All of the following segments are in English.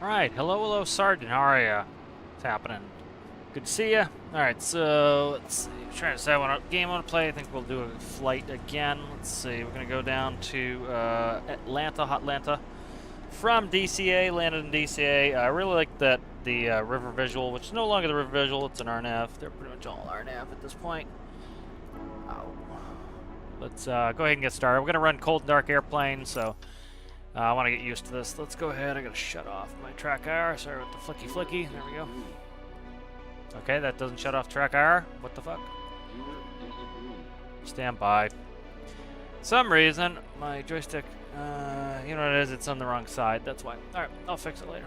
Alright, hello, Sergeant. How are ya? What's happening? Good to see ya. Alright, so let's see. I'm trying to decide what game I want to play. I think we'll do a flight again. Let's see. We're going to go down to Atlanta, Hotlanta. From DCA, landed in DCA. I really like that the river visual, which is no longer the river visual, it's an RNAV. They're pretty much all RNAV at this point. Ow. Let's go ahead and get started. We're going to run cold and dark airplane, so I want to get used to this. Let's go ahead. I got to shut off my track IR. Sorry with the flicky. There we go. Okay, that doesn't shut off track IR. What the fuck? Stand by. Some reason, my joystick, you know what it is? It's on the wrong side. That's why. Alright, I'll fix it later.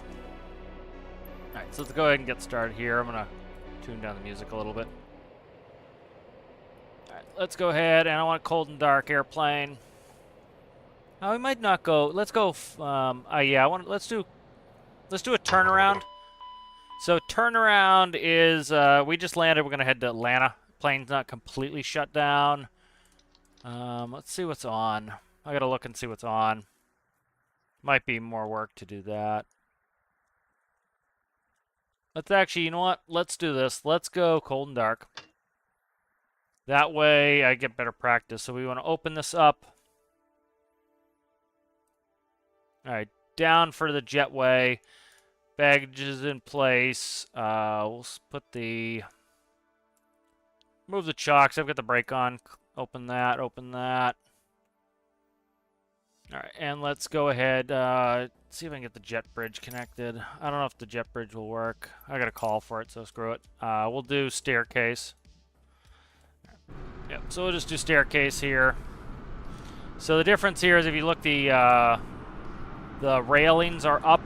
Alright, so let's go ahead and get started here. I'm going to tune down the music a little bit. Alright, let's go ahead, and I want cold and dark airplane. Oh, we might not go. Let's go. Yeah, let's do a turnaround. So turnaround is we just landed. We're gonna head to Atlanta. Plane's not completely shut down. Let's see what's on. I gotta look and see what's on. Might be more work to do that. Let's actually, you know what? Let's do this. Let's go cold and dark. That way I get better practice. So we want to open this up. Alright, down for the jetway. Baggage is in place. We'll put the... Move the chocks. I've got the brake on. Open that, open that. Alright, and let's go ahead, see if I can get the jet bridge connected. I don't know if the jet bridge will work. I got a call for it, so screw it. We'll do staircase. Yep, so we'll just do staircase here. So the difference here is if you look, the railings are up,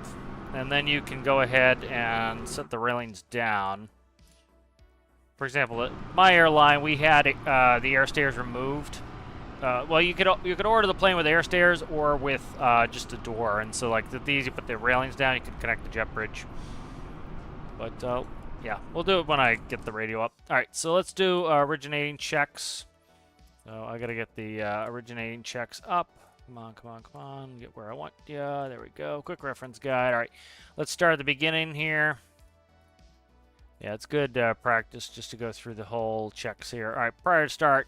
and then you can go ahead and set the railings down. For example, at my airline, we had the air stairs removed. Well, you could order the plane with air stairs or with just a door, and so like these, you put the railings down, you can connect the jet bridge. But yeah, we'll do it when I get the radio up. All right, so let's do originating checks. So I gotta get the originating checks up. Come on, get where I want ya. There we go. Quick reference guide. All right, let's start at the beginning here. Yeah, it's good practice just to go through the whole checks here. All right, prior to start,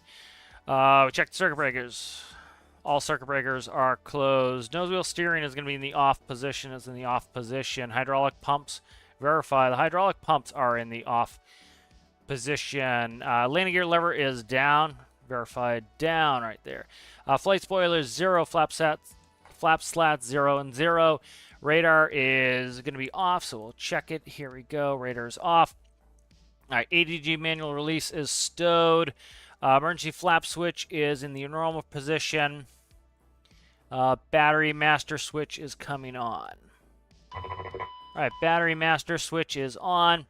we check the circuit breakers. All circuit breakers are closed. Nose wheel steering is going to be in the off position. It's in the off position. Hydraulic pumps, verify. The hydraulic pumps are in the off position. Landing gear lever is down. Verified down right there. Flight spoilers 0, flap slats 0 and 0. Radar is going to be off, so we'll check it. Here we go. Radar is off. All right, ADG manual release is stowed. Emergency flap switch is in the normal position. Battery master switch is coming on. All right, battery master switch is on.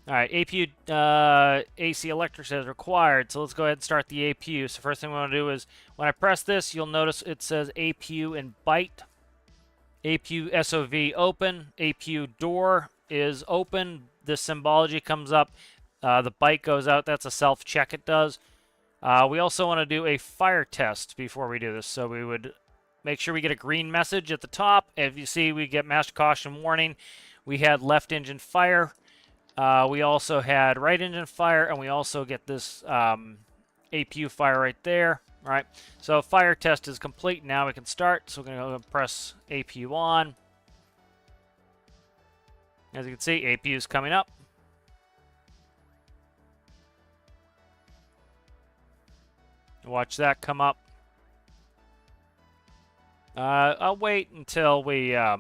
All right, APU AC electrics as required. So let's go ahead and start the APU. So first thing we want to do is when I press this, you'll notice it says APU in byte. APU SOV open. APU door is open. This symbology comes up. The byte goes out. That's a self-check it does. We also want to do a fire test before we do this. So we would make sure we get a green message at the top. If you see, we get master caution warning. We had left engine fire. We also had right engine fire, and we also get this APU fire right there. All right, so fire test is complete. Now we can start. So we're going to go and press APU on. As you can see, APU is coming up. Watch that come up. I'll wait until we get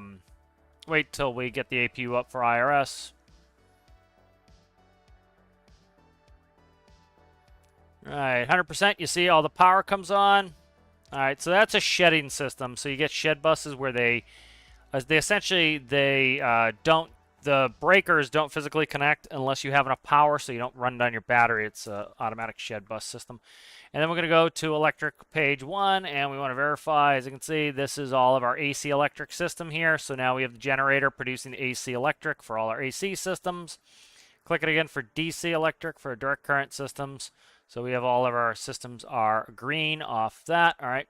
the APU up for IRS. All right, 100%. You see all the power comes on. All right, so that's a shedding system. So you get shed buses where the breakers don't physically connect unless you have enough power, so you don't run down your battery. It's an automatic shed bus system. And then we're going to go to electric page 1, and we want to verify. As you can see, this is all of our AC electric system here. So now we have the generator producing the AC electric for all our AC systems. Click it again for DC electric for direct current systems. So we have all of our systems are green off that. All right.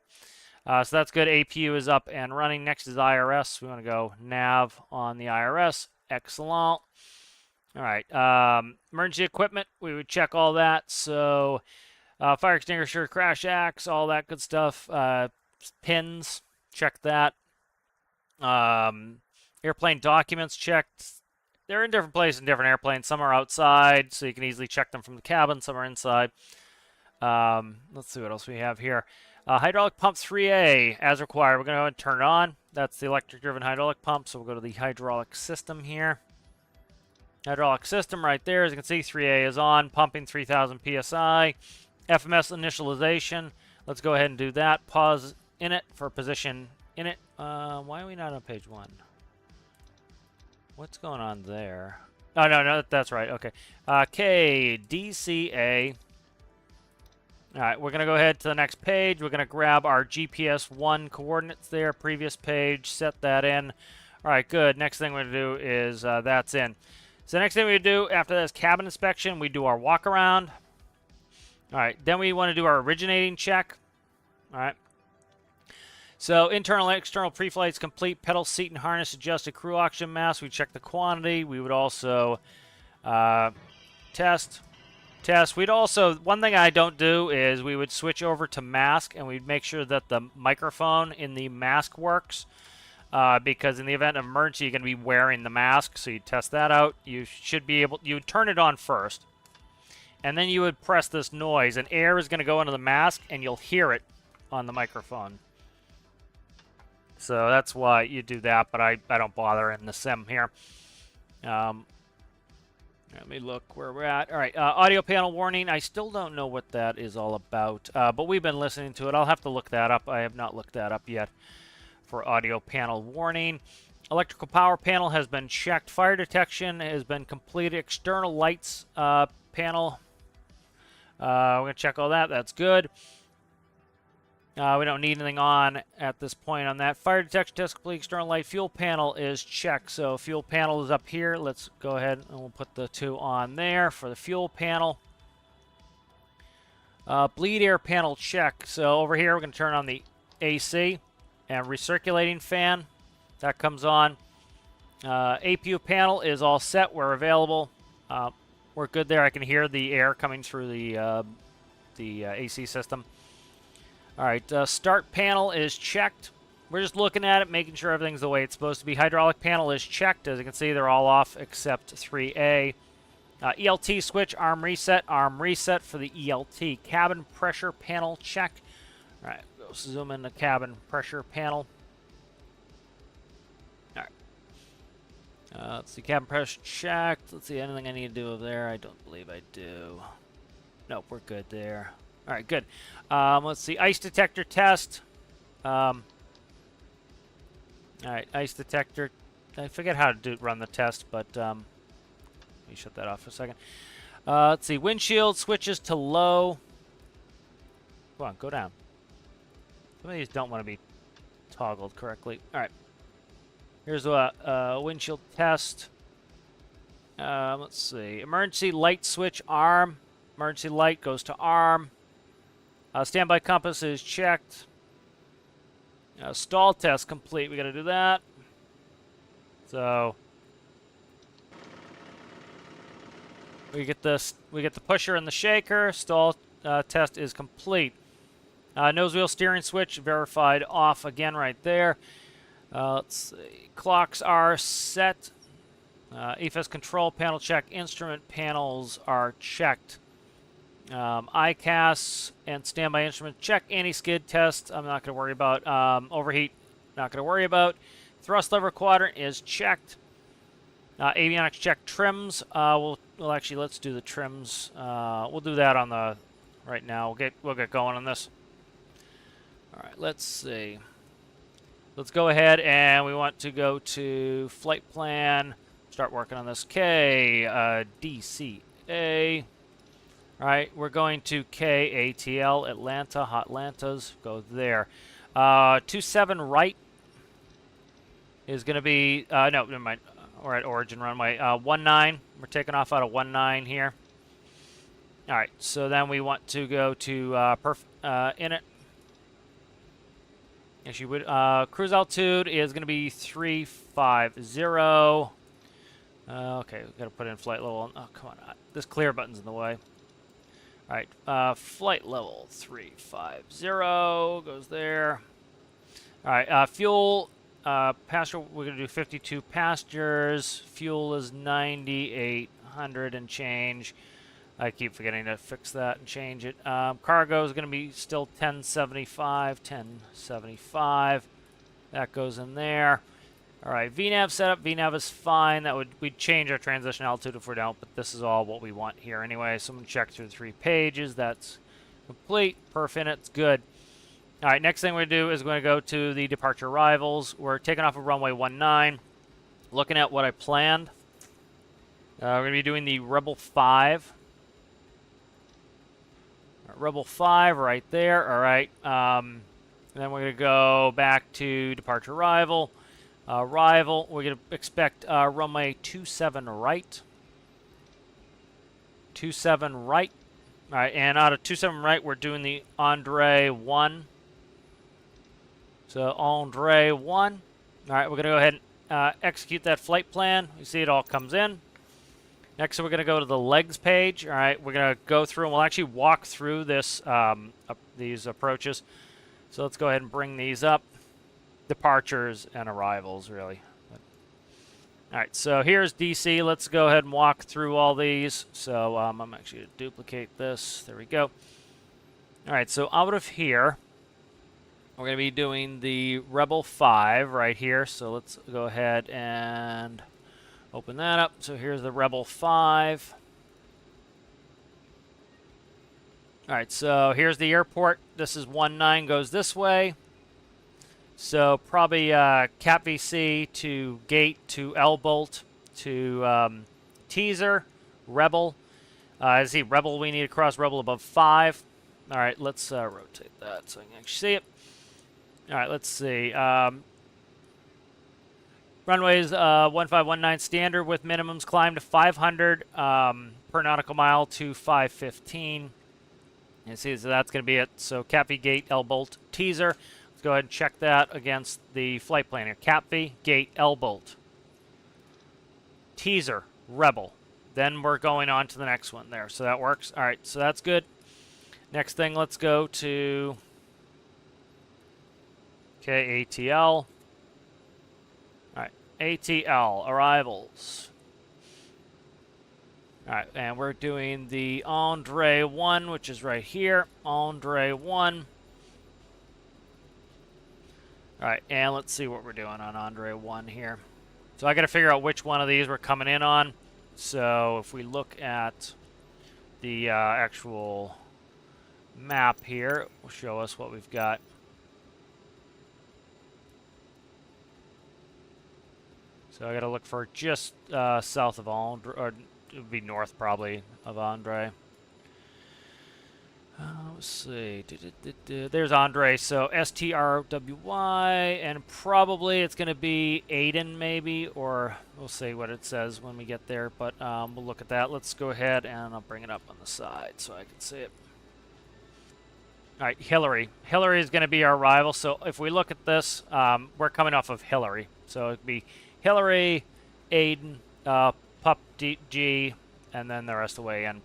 So that's good. APU is up and running. Next is IRS. We want to go nav on the IRS. Excellent. All right. Emergency equipment. We would check all that. So fire extinguisher, crash axe, all that good stuff. Pins. Check that. Airplane documents checked. They're in different places in different airplanes. Some are outside, so you can easily check them from the cabin. Some are inside. Let's see what else we have here. Hydraulic pump 3A, as required. We're going to go ahead and turn it on. That's the electric-driven hydraulic pump, so we'll go to the hydraulic system here. Hydraulic system right there. As you can see, 3A is on, pumping 3,000 PSI. FMS initialization. Let's go ahead and do that. Pause in it for position in it. Why are we not on page 1? What's going on there? Oh, no, that's right. Okay. KDCA. All right, we're going to go ahead to the next page. We're going to grab our GPS 1 coordinates there, previous page, set that in. All right, good. Next thing we're going to do is that's in. So the next thing we do after this cabin inspection, we do our walk around. All right, then we want to do our originating check. All right. So internal and external pre-flights complete, pedal, seat, and harness adjusted, crew oxygen mask. We check the quantity. We would also test. We'd also, one thing I don't do is we would switch over to mask and we'd make sure that the microphone in the mask works because in the event of emergency, you're going to be wearing the mask. So you test that out. You should be able, you would turn it on first and then you would press this noise and air is going to go into the mask and you'll hear it on the microphone. So that's why you do that, but I don't bother in the sim here. Let me look where we're at. All right, audio panel warning. I still don't know what that is all about, but we've been listening to it. I'll have to look that up. I have not looked that up yet for audio panel warning. Electrical power panel has been checked. Fire detection has been completed. External lights panel. We're going to check all that. That's good. We don't need anything on at this point on that. Fire detection test complete. External light fuel panel is checked. So fuel panel is up here. Let's go ahead and we'll put the 2 on there for the fuel panel. Bleed air panel check. So over here we're going to turn on the AC and recirculating fan. That comes on. APU panel is all set. We're available. We're good there. I can hear the air coming through the AC system. All right, start panel is checked. We're just looking at it, making sure everything's the way it's supposed to be. Hydraulic panel is checked. As you can see, they're all off except 3A. ELT switch, arm reset for the ELT. Cabin pressure panel check. All right, go zoom in the cabin pressure panel. All right. Let's see, cabin pressure checked. Let's see, anything I need to do over there? I don't believe I do. Nope, we're good there. All right, good. Let's see, ice detector test. All right, ice detector. I forget how to run the test, but let me shut that off for a second. Let's see, windshield switches to low. Come on, go down. Some of these don't want to be toggled correctly. All right, here's a windshield test. Let's see, emergency light switch arm. Emergency light goes to arm. Standby compass is checked. Stall test complete. We got to do that. So we get this. We get the pusher and the shaker. Stall test is complete. Nose wheel steering switch verified off again right there. Let's see. Clocks are set. EFS control panel check. Instrument panels are checked. ICAS and standby instrument check. Anti-skid test, I'm not going to worry about. Overheat, not going to worry about. Thrust lever quadrant is checked. Avionics check. Trims, we'll actually, let's do the trims. We'll do that on the, right now. We'll get going on this. All right, let's see. Let's go ahead and we want to go to flight plan. Start working on this. KDCA. All right, we're going to KATL, Atlanta, Hotlantas. Go there. 27 right is going to be, no, never mind. We're at origin runway. 19, we're taking off out of 19 here. All right, so then we want to go to init. Yes, you would. Cruise altitude is going to be 350. Okay, we got to put in flight level. Oh, come on. This clear button's in the way. All right, flight level 350 goes there. All right, fuel, passenger, we're going to do 52 passengers. Fuel is 9,800 and change. I keep forgetting to fix that and change it. Cargo is going to be still 1075, 1075. That goes in there. All right, VNAV setup. VNAV is fine. We'd change our transition altitude if we're down, but this is all what we want here anyway. So I'm going to check through the 3 pages. That's complete. Perf in it's good. All right, next thing we're going to do is we're going to go to the departure arrivals. We're taking off of runway 19. Looking at what I planned. We're going to be doing the Rebel 5. Rebel 5 right there. All right. Then we're going to go back to departure arrival. Arrival, we're going to expect runway 27 right. 27 right. All right, and out of 27 right, we're doing the Andre 1. So Andre 1. All right, we're going to go ahead and execute that flight plan. You see it all comes in. Next, we're going to go to the legs page. All right, we're going to go through, and we'll actually walk through this these approaches. So let's go ahead and bring these up. Departures and arrivals, really. All right, so here's DC. Let's go ahead and walk through all these. So I'm actually going to duplicate this. There we go. All right, so out of here, we're going to be doing the Rebel 5 right here. So let's go ahead and open that up. So here's the Rebel 5. All right, so here's the airport. This is 19, goes this way. So probably Cap VC to gate to L bolt to teaser, Rebel. I see Rebel, we need to cross Rebel above 5. All right, let's rotate that so I can actually see it. All right, let's see. Runways 1519 standard with minimums climb to 500 per nautical mile to 515. You see, so that's going to be it. So Cap V gate, L bolt, teaser. Let's go ahead and check that against the flight plan here. Cap V, gate, L bolt. Teaser, Rebel. Then we're going on to the next one there. So that works. All right, so that's good. Next thing, let's go to ATL. All right, ATL, arrivals. All right, and we're doing the Andre 1, which is right here. Andre 1. All right, and let's see what we're doing on Andre 1 here. So I got to figure out which one of these we're coming in on. So if we look at the actual map here, it will show us what we've got. So I got to look for just south of Andre, or it would be north probably of Andre. Let's see. There's Andre. So STRWY, and probably it's going to be Aiden, maybe, or we'll see what it says when we get there. But we'll look at that. Let's go ahead and I'll bring it up on the side so I can see it. All right, Hillary. Hillary is going to be our rival. So if we look at this, we're coming off of Hillary. So it'd be Hillary, Aiden, Pup G, and then the rest of the way in.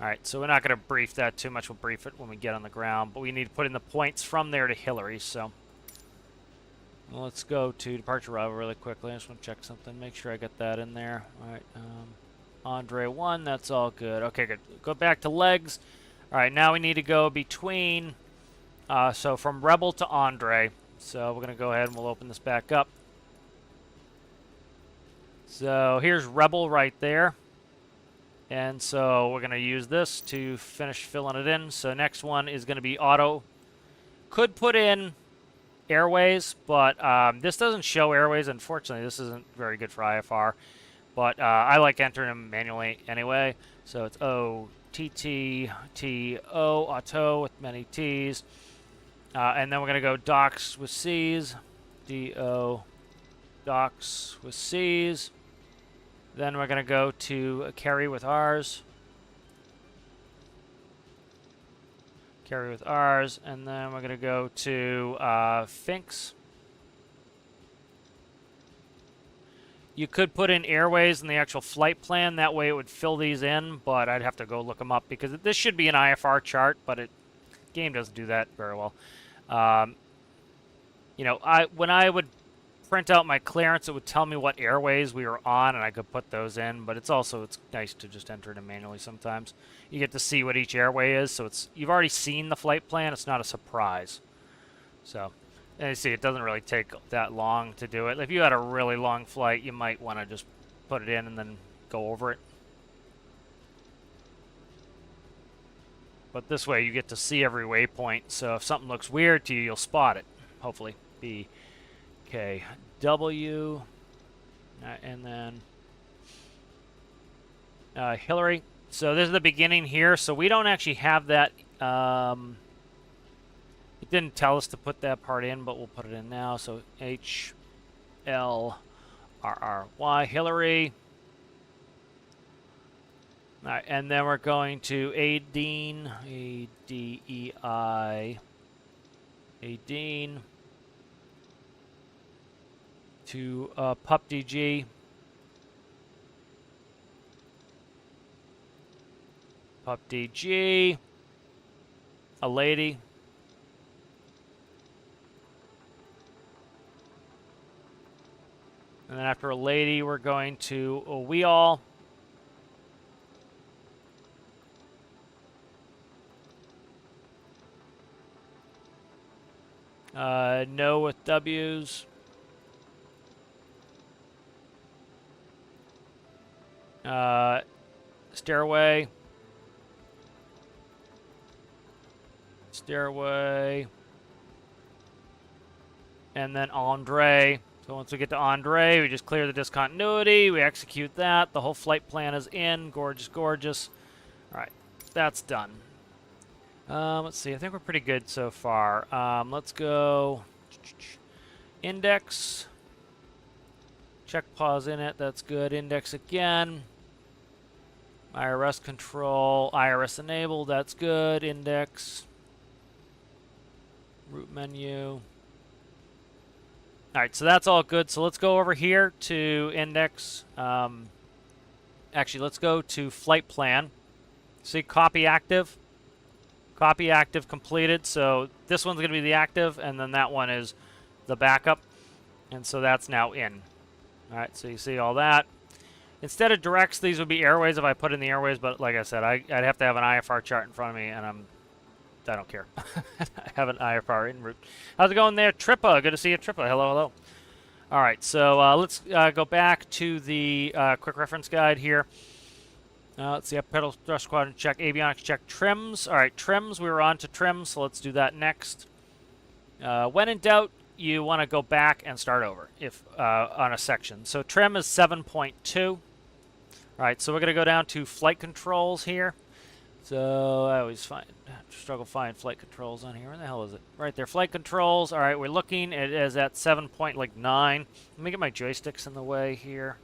All right, so we're not going to brief that too much. We'll brief it when we get on the ground, but we need to put in the points from there to Hillary. So well, let's go to departure arrival really quickly. I just want to check something, make sure I get that in there. All right, Andre 1, that's all good. Okay, good. Go back to legs. All right, now we need to go between, so from Rebel to Andre. So we're going to go ahead and we'll open this back up. So here's Rebel right there. And so we're going to use this to finish filling it in. So next one is going to be auto. Could put in airways, but this doesn't show airways. Unfortunately, this isn't very good for IFR. But I like entering them manually anyway. So it's O-T-T-T-O, auto with many T's. And then we're going to go docs with C's. D-O, docs with C's. Then we're going to go to carry with R's. Carry with ours, and then we're going to go to Finks. You could put in airways in the actual flight plan. That way it would fill these in, but I'd have to go look them up because this should be an IFR chart, but game doesn't do that very well. You know, when I would print out my clearance, it would tell me what airways we were on, and I could put those in. But it's nice to just enter them manually sometimes. You get to see what each airway is, so you've already seen the flight plan. It's not a surprise. So, and you see, it doesn't really take that long to do it. If you had a really long flight, you might want to just put it in and then go over it. But this way, you get to see every waypoint. So if something looks weird to you, you'll spot it. Hopefully. BKW, and then Hillary. So this is the beginning here. So we don't actually have that. It didn't tell us to put that part in, but we'll put it in now. So HLRRY, Hillary. All right, and then we're going to Adine, ADEI, Adine. To PupDG. PupDG. A lady. And then after a lady, we're going to a we all. No with W's. Stairway. Stairway. And then Andre. So once we get to Andre, we just clear the discontinuity. We execute that. The whole flight plan is in. Gorgeous, gorgeous. All right, that's done. Let's see. I think we're pretty good so far. Let's go index. Check pause in it. That's good. Index again. IRS control. IRS enabled. That's good. Index. Root menu. All right, so that's all good. So let's go over here to index. Actually, let's go to flight plan. See, copy active. Copy active completed. So this one's going to be the active, and then that one is the backup. And so that's now in. All right, so you see all that. Instead of directs, these would be airways if I put in the airways, but like I said, I'd have to have an IFR chart in front of me, and I don't care. I have an IFR en route. How's it going there, Trippa? Good to see you, Trippa. Hello, hello. All right, so let's go back to the quick reference guide here. Let's see, pedal thrust quadrant check, avionics check, trims. All right, trims, we were on to trims, so let's do that next. When in doubt, you want to go back and start over if on a section. So trim is 7.2. All right, so we're going to go down to flight controls here. So I always struggle find flight controls on here. Where the hell is it? Right there, flight controls. All right, we're looking. It is at 7.9. Let me get my joysticks in the way here.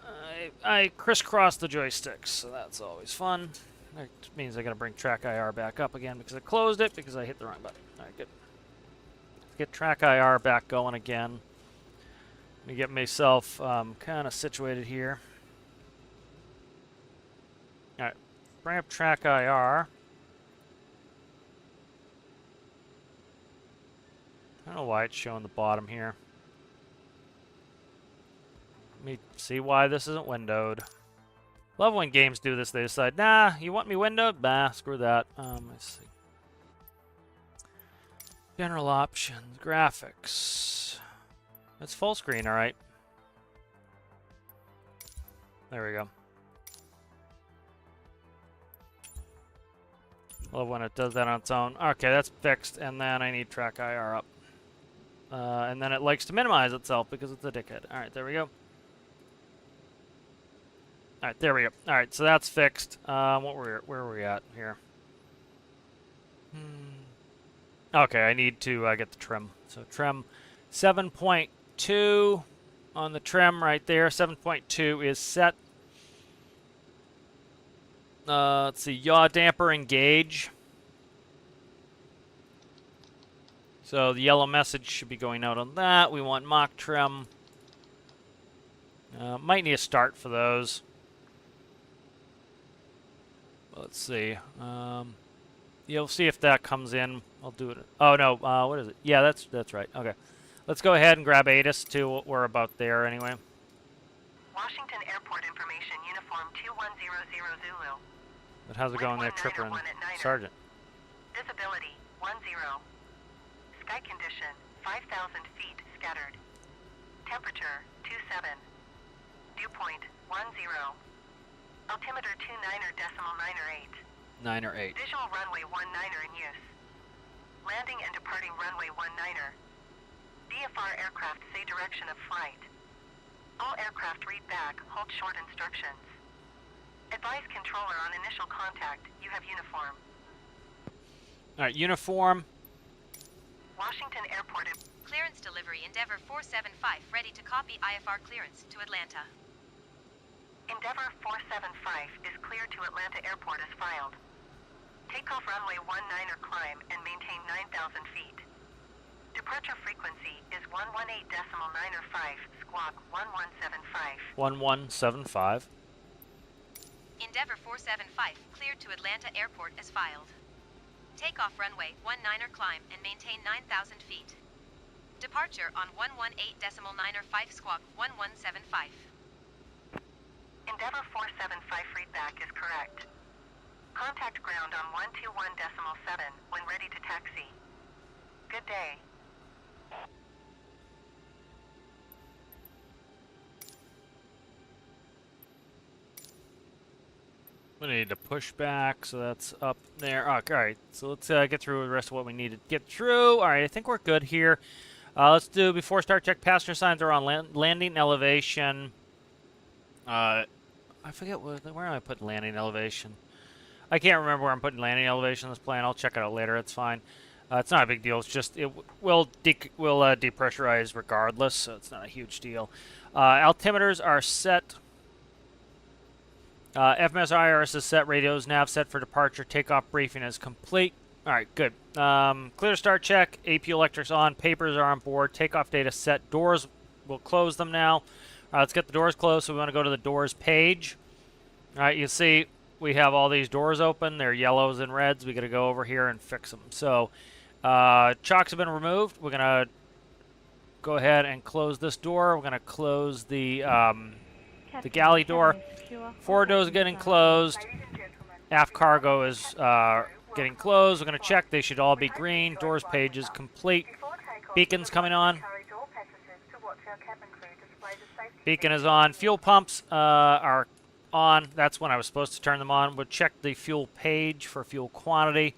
All right, I crisscross the joysticks, so that's always fun. That means I got to bring track IR back up again because I closed it because I hit the wrong button. All right, good. Let's get track IR back going again. Let me get myself kind of situated here. All right, bring up track IR. I don't know why it's showing the bottom here. Let me see why this isn't windowed. Love when games do this. They decide, nah, you want me windowed? Bah, screw that. Let's see. General options, graphics. It's full screen, all right. There we go. Love when it does that on its own. Okay, that's fixed, and then I need track IR up. And then it likes to minimize itself because it's a dickhead. All right, there we go. All right, there we go. All right, so that's fixed. Where were we at here? Okay, I need to get the trim. So trim 7.2 on the trim right there. 7.2 is set. Let's see, yaw damper engage. So the yellow message should be going out on that. We want mock trim. Might need a start for those. Let's see. You'll see if that comes in. I'll do it. Oh no, what is it? Yeah, that's right. Okay, let's go ahead and grab ATIS too. We're about there anyway. Washington Airport information, uniform 2100 Zulu. But how's it going there, Tripper and Sergeant? Visibility 10. Sky condition 5,000 feet scattered. Temperature 27. Dew point 10. Altimeter 29.908. 9 or 8. Visual runway 19 in use. Landing and departing runway 19. DFR aircraft say direction of flight. All aircraft read back, hold short instructions. Advise controller on initial contact. You have uniform. Alright, uniform. Washington Airport. Clearance delivery Endeavour 475 ready to copy IFR clearance to Atlanta. Endeavour 475 is cleared to Atlanta Airport as filed. Takeoff runway 19 or climb and maintain 9,000 feet. Departure frequency is 118.905, squawk 1175. 1175. Endeavour 475 cleared to Atlanta Airport as filed. Takeoff runway 19 or climb and maintain 9,000 feet. Departure on 118.905, squawk 1175. Endeavour 475 readback is correct. Contact ground on 121.7 when ready to taxi. Good day. We need to push back, so that's up there. Oh, alright, so let's get through the rest of what we need to get through. Alright, I think we're good here. Let's do, before start check, passenger signs are on landing elevation. I forget, where am I putting landing elevation? I can't remember where I'm putting landing elevation on this plane. I'll check it out later, it's fine. It's not a big deal, it's just, it will depressurize regardless, so it's not a huge deal. Altimeters are set. FMS IRS is set. Radios nav set for departure. Takeoff briefing is complete. All right, good. Clear to start check. AP electrics on. Papers are on board. Takeoff data set. Doors, we'll close them now. Let's get the doors closed. So we want to go to the doors page. All right, you see we have all these doors open. They're yellows and reds. We got to go over here and fix them. So chocks have been removed. We're gonna go ahead and close this door. We're gonna close the galley door. Forward doors are getting closed. Aft cargo is getting closed. We're going to check. They should all be green. Doors page is complete. Beacon's coming on. Beacon is on. Fuel pumps are on. That's when I was supposed to turn them on. We'll check the fuel page for fuel quantity.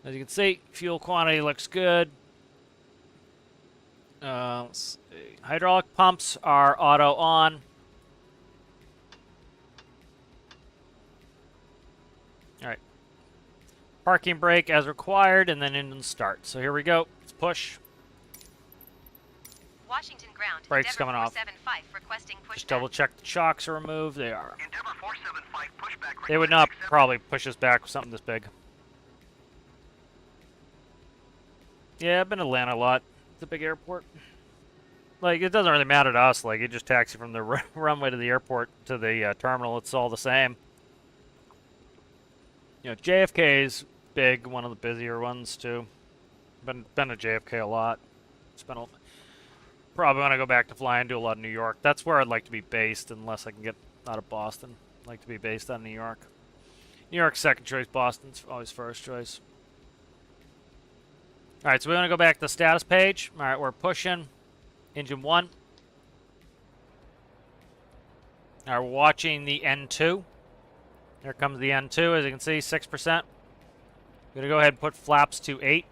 As you can see, fuel quantity looks good. Let's see. Hydraulic pumps are auto on. Alright. Parking brake as required, and then engine start. So here we go. Let's push. Washington ground. Brakes coming off. Requesting pushback. Just double check the chocks are removed. They are. Endeavour 475 pushback. They would not probably push us back with something this big. Yeah, I've been to Atlanta a lot. It's a big airport. Like, it doesn't really matter to us. Like, you just taxi from the runway to the airport to the terminal. It's all the same. You know, JFK's big, one of the busier ones too. Been to JFK a lot. Probably want to go back to fly and do a lot of New York. That's where I'd like to be based, unless I can get out of Boston. I'd like to be based out of New York. New York's second choice. Boston's always first choice. All right, so we want to go back to the status page. All right, we're pushing. Engine 1. All right, we're watching the N2. There comes the N2, as you can see, 6%. I'm going to go ahead and put flaps to 8.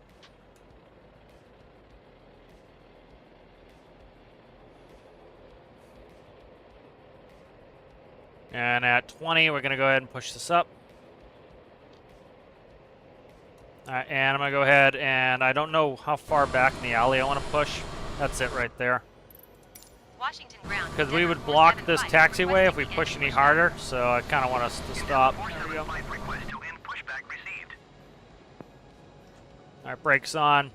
And at 20, we're going to go ahead and push this up. All right, and I'm going to go ahead and I don't know how far back in the alley I want to push. That's it right there. Washington ground. because we would block this taxiway if we push any harder, so I kind of want us to stop. There we go. Alright, brakes on.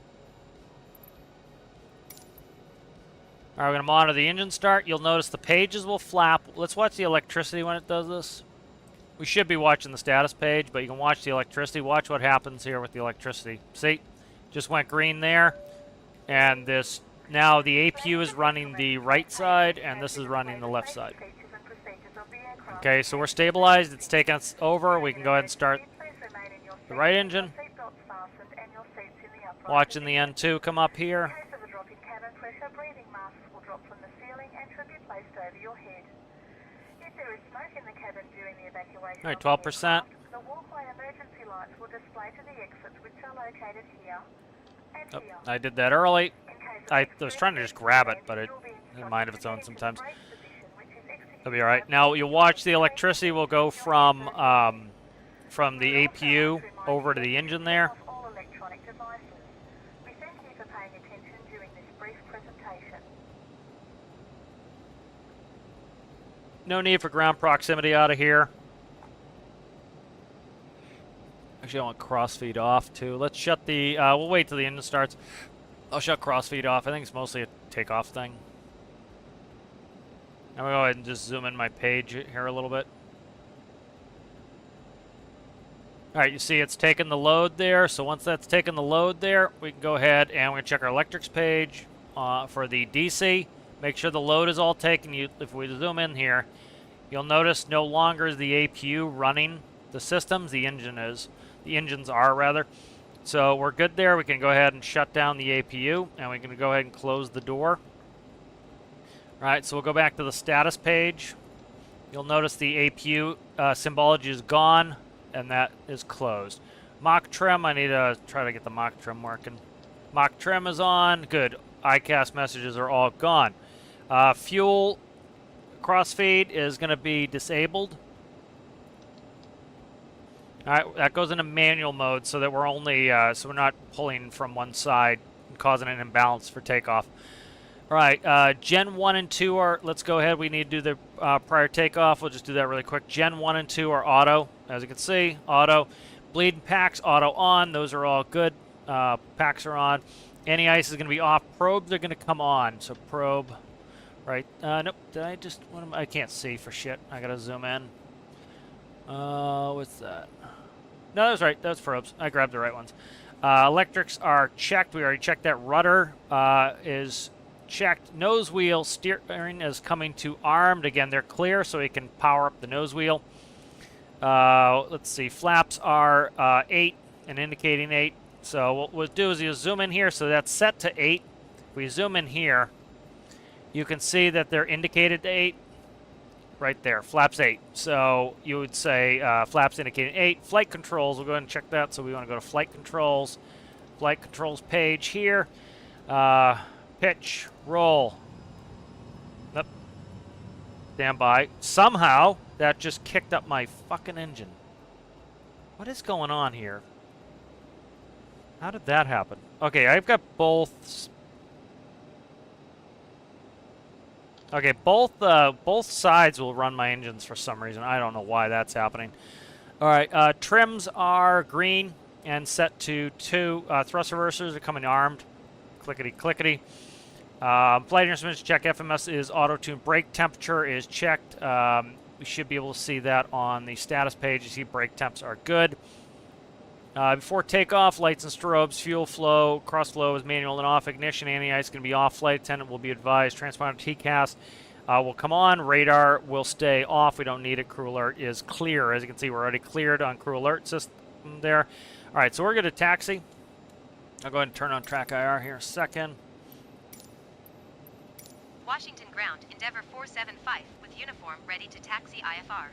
Alright, we're going to monitor the engine start. You'll notice the pages will flap. Let's watch the electricity when it does this. We should be watching the status page, but you can watch the electricity. Watch what happens here with the electricity. See? Just went green there. And this, now the APU is running the right side, and this is running the left side. Okay, so we're stabilized. It's taking us over. We can go ahead and start the right engine. Watching the N2 come up here. All right, 12%. Oh, I did that early. I was trying to just grab it, but it doesn't mind of its own sometimes. It'll be all right. Now you'll watch the electricity will go from the APU over to the engine there. No need for ground proximity out of here. Actually, I want crossfeed off too. Let's shut the, we'll wait till the engine starts. I'll shut crossfeed off. I think it's mostly a takeoff thing. I'm going to go ahead and just zoom in my page here a little bit. Alright, you see it's taken the load there. So once that's taken the load there, we can go ahead and we're going to check our electrics page for the DC. Make sure the load is all taken. If we zoom in here, you'll notice no longer is the APU running the systems. The engine is. The engines are, rather. So we're good there. We can go ahead and shut down the APU, and we can go ahead and close the door. All right, so we'll go back to the status page. You'll notice the APU symbology is gone, and that is closed. Mock trim, I need to try to get the mock trim working. Mock trim is on. Good. ICAS messages are all gone. Fuel crossfeed is going to be disabled. All right, that goes into manual mode so that we're only so we're not pulling from one side and causing an imbalance for takeoff. All right, Gen 1 and 2 are, let's go ahead. We need to do the prior takeoff. We'll just do that really quick. Gen 1 and 2 are auto. As you can see, auto. Bleeding packs, auto on. Those are all good. Packs are on. Anti-ice is going to be off. Probes are going to come on. So probe, right. Nope, did I just, I can't see for shit. I got to zoom in. What's that? No, that's right. That's probes. I grabbed the right ones. Electrics are checked. We already checked that. Rudder is checked. Nose wheel steering is coming to armed. Again, they're clear, so we can power up the nose wheel. Let's see. Flaps are 8 and indicating 8. So what we'll do is you zoom in here. So that's set to 8. If we zoom in here, you can see that they're indicated to 8. Right there, flaps 8. So you would say flaps indicating 8. Flight controls, we'll go ahead and check that. So we want to go to flight controls. Flight controls page here. Pitch, roll. Yep. Stand by. Somehow, that just kicked up my fucking engine. What is going on here? How did that happen? Okay, I've got both. Okay, both sides will run my engines for some reason. I don't know why that's happening. All right, trims are green and set to 2. Thrust reversers are coming armed. Clickety, clickety. Flight instruments check. FMS is auto-tune. Brake temperature is checked. We should be able to see that on the status page. You see brake temps are good. Before takeoff, lights and strobes, fuel flow, cross flow is manual and off. Ignition, anti-ice going to be off. Flight attendant will be advised. Transponder TCAS will come on. Radar will stay off. We don't need it. Crew alert is clear. As you can see, we're already cleared on crew alert system there. All right, so we're going to taxi. I'll go ahead and turn on track IR here a second. Washington ground, Endeavour 475 with uniform ready to taxi IFR.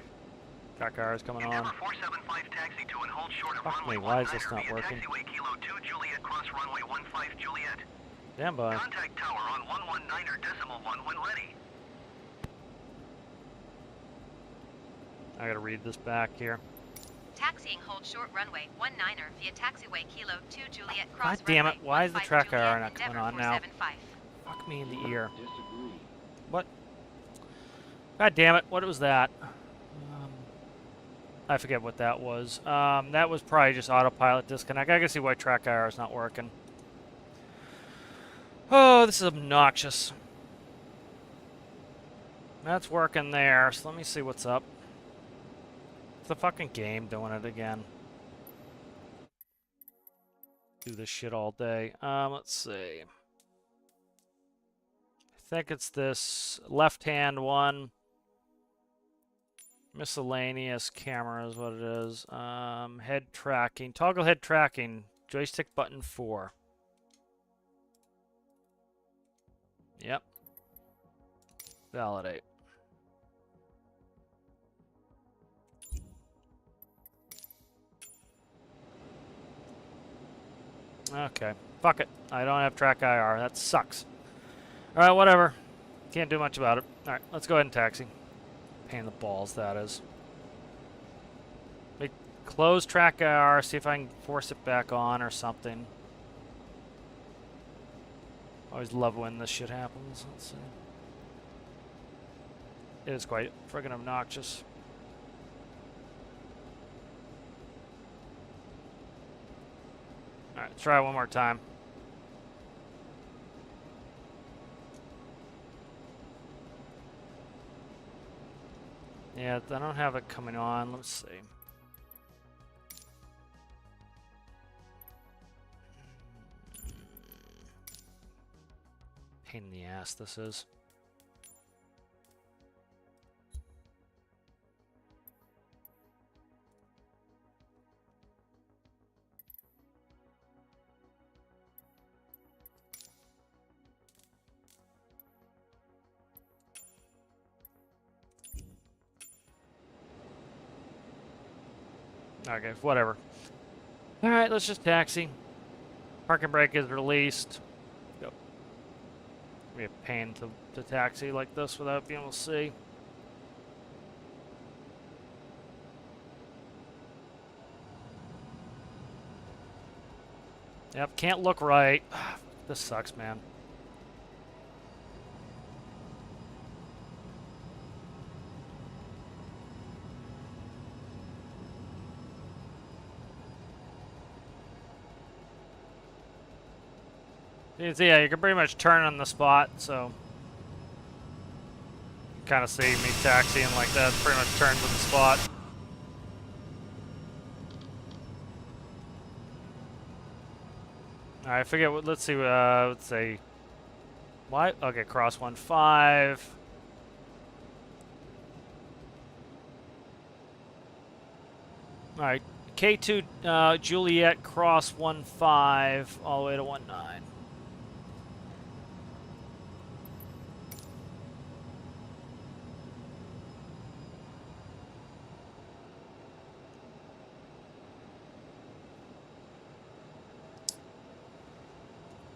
Track IR is coming on. Endeavour 475 taxi to and hold short of Fuck runway me, why is this 19er not via working? taxiway Kilo 2 Juliet cross runway 15 Juliet. Stand by. Contact tower on 119.1 when ready. I gotta read this back here. Taxiing hold short runway 19er via taxiway Kilo 2 Juliet cross God damn it, runway why is the 15 track Juliet, IR not coming Endeavour on now? 475. Fuck me in the ear. What? God damn it, what was that? I forget what that was. That was probably just autopilot disconnect. I can see why track IR is not working. Oh, this is obnoxious. That's working there, so let me see what's up. It's the fucking game doing it again. Do this shit all day. Let's see. I think it's this left-hand one. Miscellaneous camera is what it is. Head tracking. Toggle head tracking. Joystick button 4. Yep. Validate. Okay. Fuck it. I don't have track IR. That sucks. Alright, whatever. Can't do much about it. Alright, let's go ahead and taxi. Pain in the balls, that is. We close track IR, see if I can force it back on or something. Always love when this shit happens. Let's see. It is quite friggin' obnoxious. Alright, try it one more time. Yeah, I don't have it coming on. Let's see. Pain in the ass this is. Okay, whatever. Alright, let's just taxi. Parking brake is released. Go. It'd be a pain to taxi like this without being able to see. Yep, can't look right. This sucks, man. You can see, yeah, you can pretty much turn on the spot, so you kind of see me taxiing like that. Pretty much turns on the spot. All right, I forget what. Let's see. Let's say. Why? Okay, cross 1-5. All right, K2 Juliet cross 1-5 all the way to 1-9.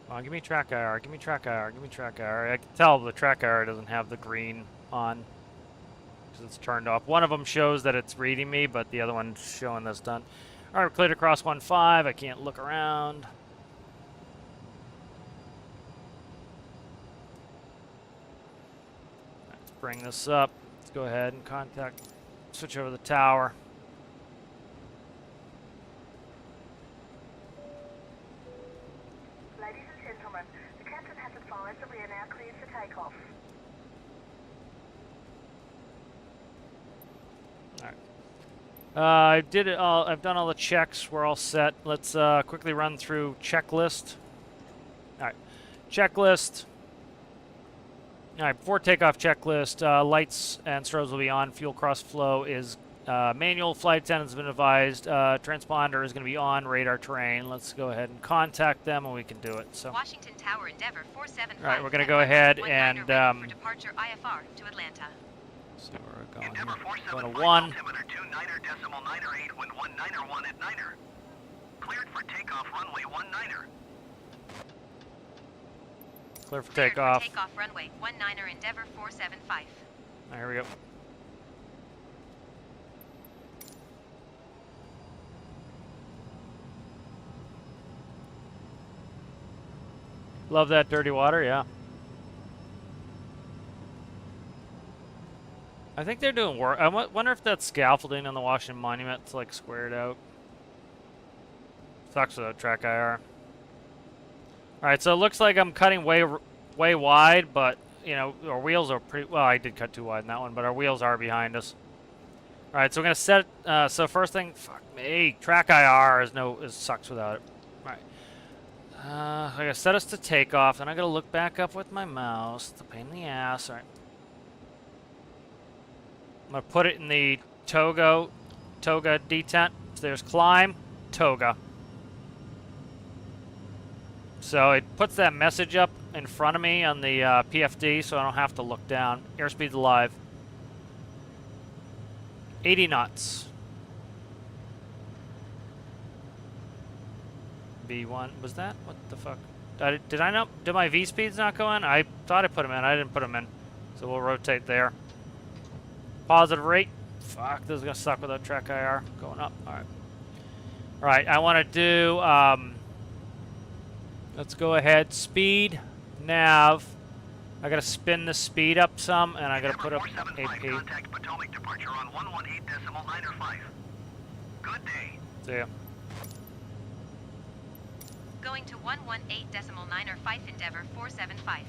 Come on, give me track IR, give me track IR, give me track IR. I can tell the track IR doesn't have the green on because it's turned off. One of them shows that it's reading me, but the other one's showing that's done. All right, we're cleared across 1-5. I can't look around. Let's bring this up. Let's go ahead and switch over the tower. Ladies and gentlemen, the captain has advised that we are now cleared for takeoff. I've done all the checks. We're all set. Let's quickly run through checklist. All right, checklist. All right, before takeoff checklist, lights and strobes will be on. Fuel cross flow is manual. Flight attendants have been advised. Transponder is going to be on. Radar terrain. Let's go ahead and contact them, and we can do it. So. Washington Tower Endeavor 475. All right, we're going to go ahead and for departure IFR to Atlanta. So we're going Endeavor here. Go to 475 1. altimeter 29.98 wind 191 at 9er. Cleared for takeoff runway 19er. Clear for Cleared takeoff. For takeoff runway 19er Endeavor 475. There we go. Love that dirty water, yeah. I think they're doing work. I wonder if that scaffolding on the Washington Monument's like squared out. Sucks without track IR. Alright, so it looks like I'm cutting way wide, but, you know, our wheels are pretty... Well, I did cut too wide in that one, but our wheels are behind us. Alright, so we're going to set... so first thing... Fuck me. Track IR sucks without it. Alright. I got to set us to takeoff, and I got to look back up with my mouse. It's a pain in the ass. Alright. I'm going to put it in the Toga detent. So there's climb, Toga. So it puts that message up in front of me on the PFD, so I don't have to look down. Airspeed's alive. 80 knots. B1, was that? What the fuck? Did I not? Did my V speeds not go in? I thought I put them in. I didn't put them in. So we'll rotate there. Positive rate. Fuck, this is gonna suck without track IR. Going up. All right. All right. I want to do. Let's go ahead. Speed, nav. I gotta spin the speed up some, and I gotta put up AP. Contact Potomac departure on 118.905. Good day. See ya. Going to 118.905 Endeavor 475.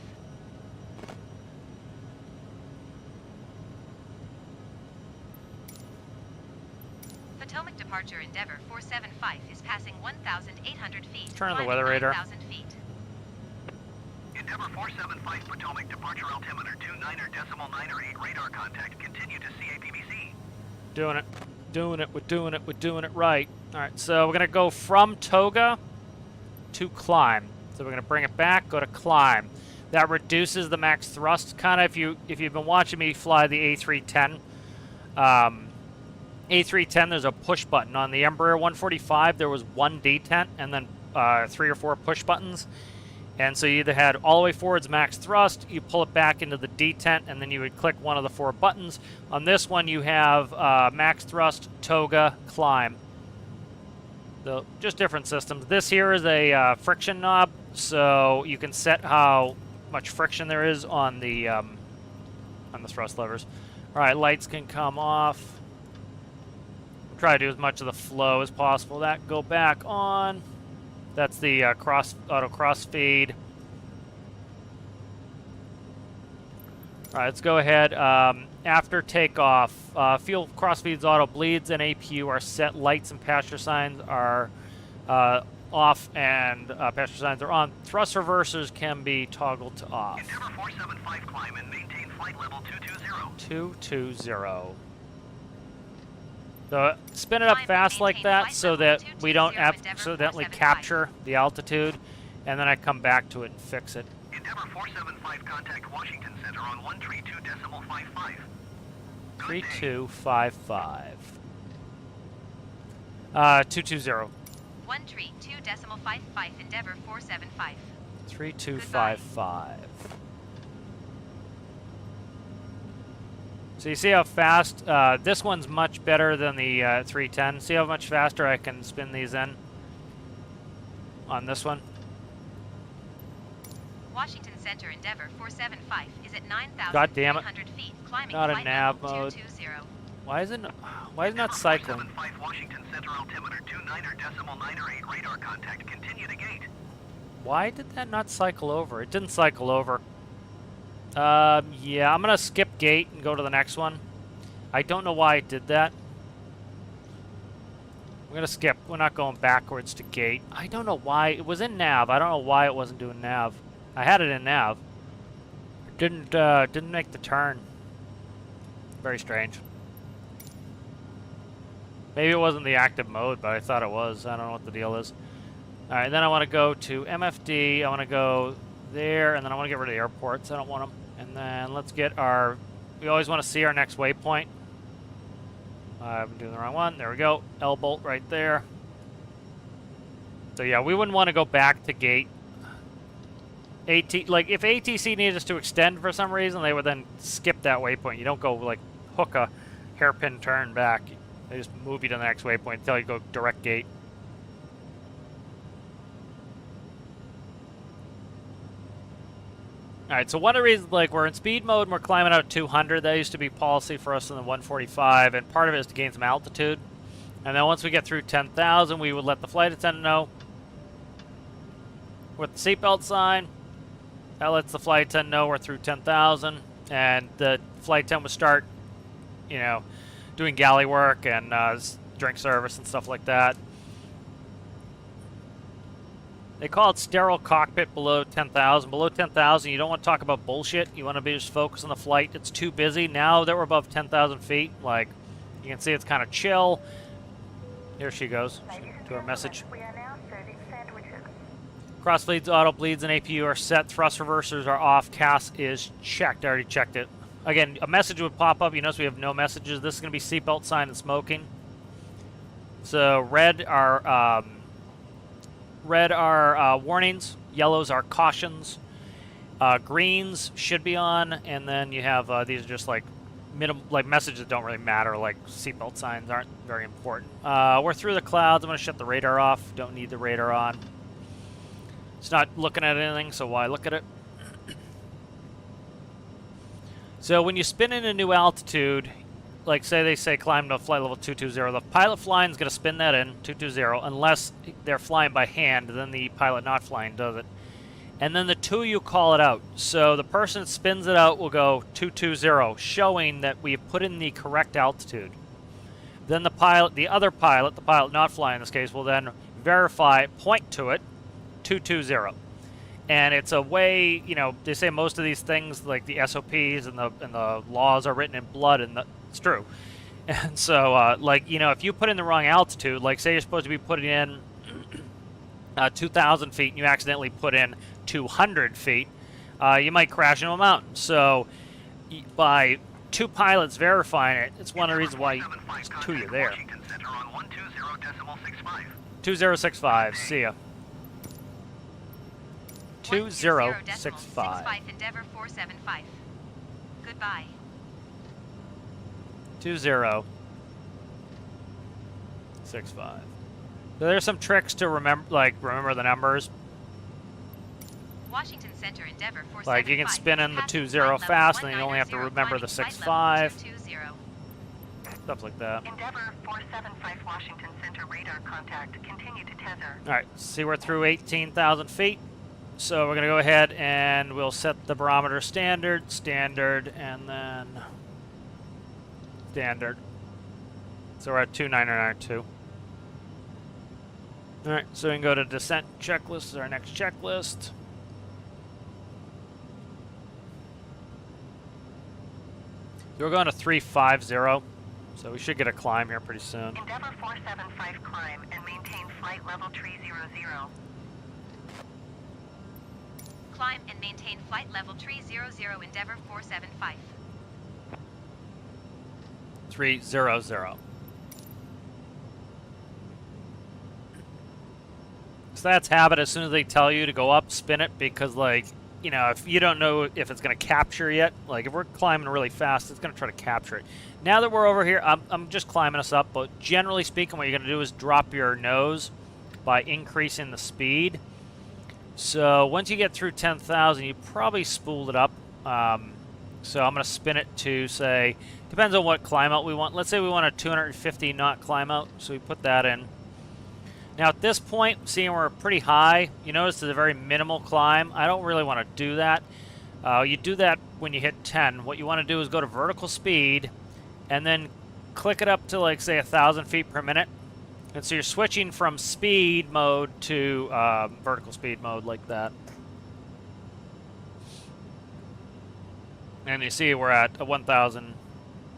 Potomac departure Endeavor 475 is passing 1,800 feet. Turn on the weather radar. 9,000 feet. Endeavor 475 Potomac departure altimeter 29.908 radar contact. Continue to CAPBC. Doing it. Doing it. We're doing it. We're doing it right. All right, so we're going to go from Toga to climb. So we're going to bring it back, go to climb. That reduces the max thrust. Kind of if you've been watching me fly the A310, A310, there's a push button. On the Embraer 145, there was one detent and then 3 or 4 push buttons. And so you either had all the way forwards max thrust, you pull it back into the detent, and then you would click one of the 4 buttons. On this one, you have max thrust, Toga, climb. So just different systems. This here is a friction knob, so you can set how much friction there is on the thrust levers. All right, lights can come off. Try to do as much of the flow as possible. That go back on. That's the auto cross feed. All right, let's go ahead. After takeoff, fuel cross feeds, auto bleeds, and APU are set. Lights and passenger signs are off, and passenger signs are on. Thrust reversers can be toggled to off. Endeavor 475 climb and maintain flight level 220. 220. So spin it up fast like that so that we don't accidentally capture the altitude, and then I come back to it and fix it. Endeavor 475 contact Washington Center on 132.55. 3255. 220. 132.55 Endeavor 475. 3255. So you see how fast, this one's much better than the 310. See how much faster I can spin these in on this one? Washington Center Endeavor 475 is at God damn it. 9,300 feet, climbing Not in flight nav level mode. 220. Why is it not cycling? 475 Washington Center altimeter 29.908 radar contact. Continue to gate. Why did that not cycle over? It didn't cycle over. Yeah, I'm gonna skip gate and go to the next one. I don't know why it did that. We're gonna skip. We're not going backwards to gate. I don't know why. It was in nav. I don't know why it wasn't doing nav. I had it in nav. It didn't make the turn. Very strange. Maybe it wasn't the active mode, but I thought it was. I don't know what the deal is. All right, then I want to go to MFD. I want to go there, and then I want to get rid of the airports. I don't want them. And then let's get our... We always want to see our next waypoint. I'm doing the wrong one. There we go. L-bolt right there. So yeah, we wouldn't want to go back to gate. Like, if ATC needed us to extend for some reason, they would then skip that waypoint. You don't go, like, hook a hairpin turn back. They just move you to the next waypoint until you go direct gate. All right, so one of the reasons, like, we're in speed mode and we're climbing out 200. That used to be policy for us in the 145, and part of it is to gain some altitude. And then once we get through 10,000, we would let the flight attendant know with the seatbelt sign. That lets the flight attendant know we're through 10,000, and the flight attendant would start, you know, doing galley work and drink service and stuff like that. They call it sterile cockpit below 10,000. Below 10,000, you don't want to talk about bullshit. You want to be just focused on the flight. It's too busy. Now that we're above 10,000 feet, like, you can see it's kind of chill. Here she goes to our message. We are now serving sandwiches. Cross bleeds, auto bleeds, and APU are set. Thrust reversers are off. CAS is checked. I already checked it. Again, a message would pop up. You notice we have no messages. This is going to be seatbelt sign and smoking. So red are warnings. Yellows are cautions. Greens should be on, and then you have these are just like messages that don't really matter, like seatbelt signs aren't very important. We're through the clouds. I'm going to shut the radar off. Don't need the radar on. It's not looking at anything, so why look at it? So when you spin in a new altitude, like say they say climb to flight level 220, the pilot flying is going to spin that in 220 unless they're flying by hand. Then the pilot not flying does it. And then the two you call it out. So the person that spins it out will go 220, showing that we have put in the correct altitude. Then the pilot, the pilot not flying in this case, will then verify, point to it, 220. And it's a way, you know, they say most of these things, like the SOPs and the laws are written in blood, and it's true. And so, like, you know, if you put in the wrong altitude, like say you're supposed to be putting in 2,000 feet and you accidentally put in 200 feet, you might crash into a mountain. So by two pilots verifying it, it's one of the reasons why there's two of you there. 2065, see ya. 2065. Endeavor 475. Goodbye. 2065. So there's some tricks to remember the numbers. Washington Center, Endeavor 475. Like you can spin in the 20 fast, and you only have to remember the 65. Stuff like that. Endeavor 475 Washington Center radar contact. Continue to tether. All right, see we're through 18,000 feet. So we're going to go ahead and we'll set the barometer standard, and then standard. So we're at 2992. All right, so we can go to descent checklist. This is our next checklist. So we're going to 350. So we should get a climb here pretty soon. Endeavor 475 climb and maintain flight level 300. Climb and maintain flight level 300, Endeavor 475. 300. So that's habit. As soon as they tell you to go up, spin it, because, like, you know, if you don't know if it's going to capture yet, like if we're climbing really fast, it's going to try to capture it. Now that we're over here, I'm just climbing us up, but generally speaking, what you're going to do is drop your nose by increasing the speed. So once you get through 10,000, you probably spooled it up. So I'm going to spin it to, say, depends on what climb out we want. Let's say we want a 250 knot climb out, so we put that in. Now at this point, seeing we're pretty high, you notice it's a very minimal climb. I don't really want to do that. You do that when you hit 10. What you want to do is go to vertical speed, and then click it up to, like, say, 1,000 feet per minute. And so you're switching from speed mode to vertical speed mode, like that. And you see we're at 1,000,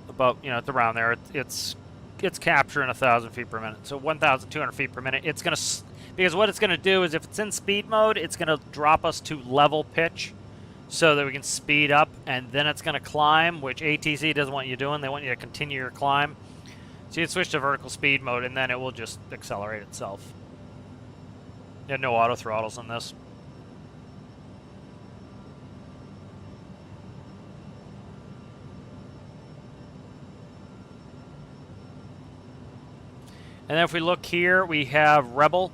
about, you know, it's around there. It's capturing 1,000 feet per minute. So 1,200 feet per minute. It's going to, because what it's going to do is if it's in speed mode, it's going to drop us to level pitch so that we can speed up, and then it's going to climb, which ATC doesn't want you doing. They want you to continue your climb. So you switch to vertical speed mode, and then it will just accelerate itself. You have no auto throttles on this. And then if we look here, we have Rebel.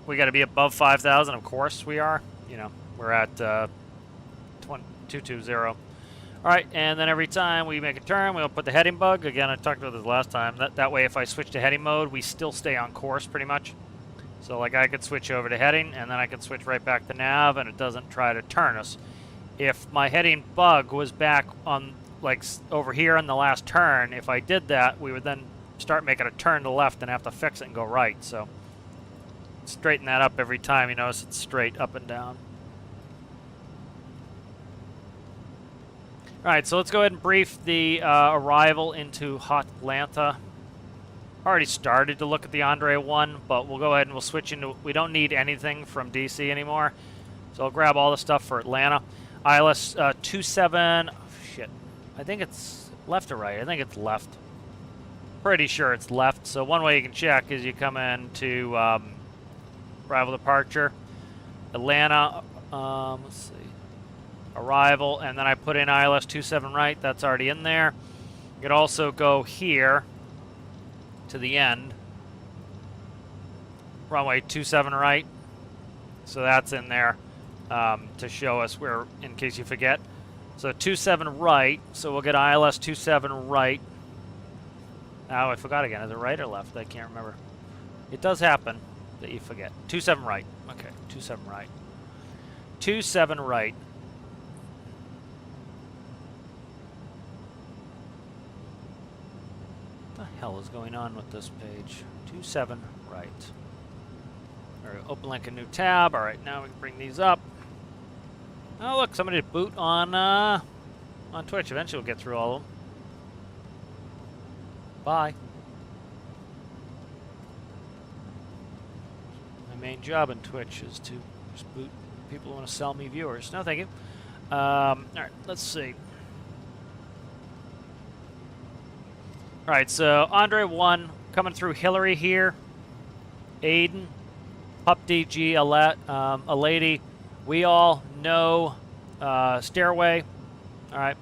We got to be above 5,000. Of course we are. You know, we're at 29,000. 220. All right, and then every time we make a turn, we'll put the heading bug. Again, I talked about this last time. That way, if I switch to heading mode, we still stay on course pretty much. So like I could switch over to heading, and then I could switch right back to nav, and it doesn't try to turn us. If my heading bug was back on, like, over here on the last turn, if I did that, we would then start making a turn to the left and have to fix it and go right. So straighten that up every time. You notice it's straight up and down. All right, so let's go ahead and brief the arrival into Hotlanta. Already started to look at the Andre 1, but we'll go ahead and we'll switch into, we don't need anything from DC anymore. So I'll grab all the stuff for Atlanta. ILS 27, oh, shit. I think it's left or right. I think it's left. Pretty sure it's left. So one way you can check is you come into arrival departure, Atlanta, let's see, arrival, and then I put in ILS 27 right. That's already in there. You could also go here to the end, runway 27 right. So that's in there to show us where, in case you forget. So 27 right, so we'll get ILS 27 right. Oh, I forgot again. Is it right or left? I can't remember. It does happen that you forget. 27 right. Okay, 27 right. 27 right. What the hell is going on with this page? 27 right. All right, open like a new tab. All right, now we can bring these up. Oh, look, somebody did boot on Twitch. Eventually we'll get through all of them. Bye. My main job in Twitch is to just boot people who want to sell me viewers. No, thank you. All right, let's see. All right, so Andre 1 coming through Hillary here. Aiden, Pup DG, a lady. We all know Stairway. All right.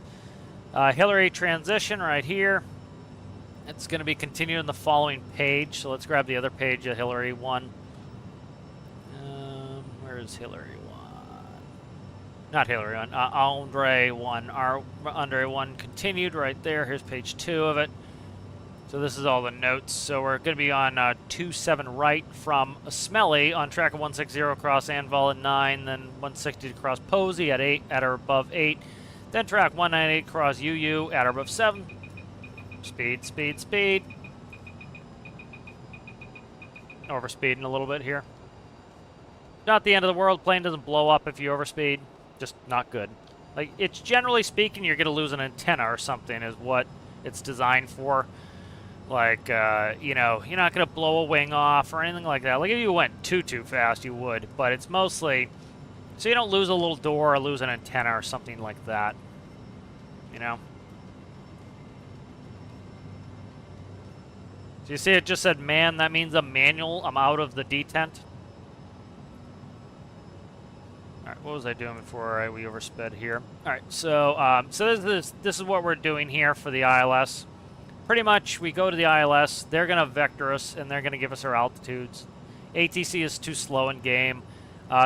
Hillary transition right here. It's going to be continued on the following page. So let's grab the other page of Hillary 1. Where is Hillary 1? Not Hillary 1. Andre 1. Our Andre 1 continued right there. Here's page 2 of it. So this is all the notes. So we're going to be on 27 right from Smelly on track of 160 across Anvil at 9, then 160 across Posey at 8, at or above 8, then track 198 across UU at or above 7. Speed, speed, speed. Overspeeding a little bit here. Not the end of the world. Plane doesn't blow up if you overspeed. Just not good. Like, it's generally speaking, you're going to lose an antenna or something is what it's designed for. Like, you know, you're not going to blow a wing off or anything like that. Like, if you went too fast, you would. But it's mostly so you don't lose a little door or lose an antenna or something like that. You know? So you see it just said man. That means a manual. I'm out of the detent. All right, what was I doing before we oversped here? All right, so this is what we're doing here for the ILS. Pretty much, we go to the ILS, they're going to vector us, and they're going to give us our altitudes. ATC is too slow in game.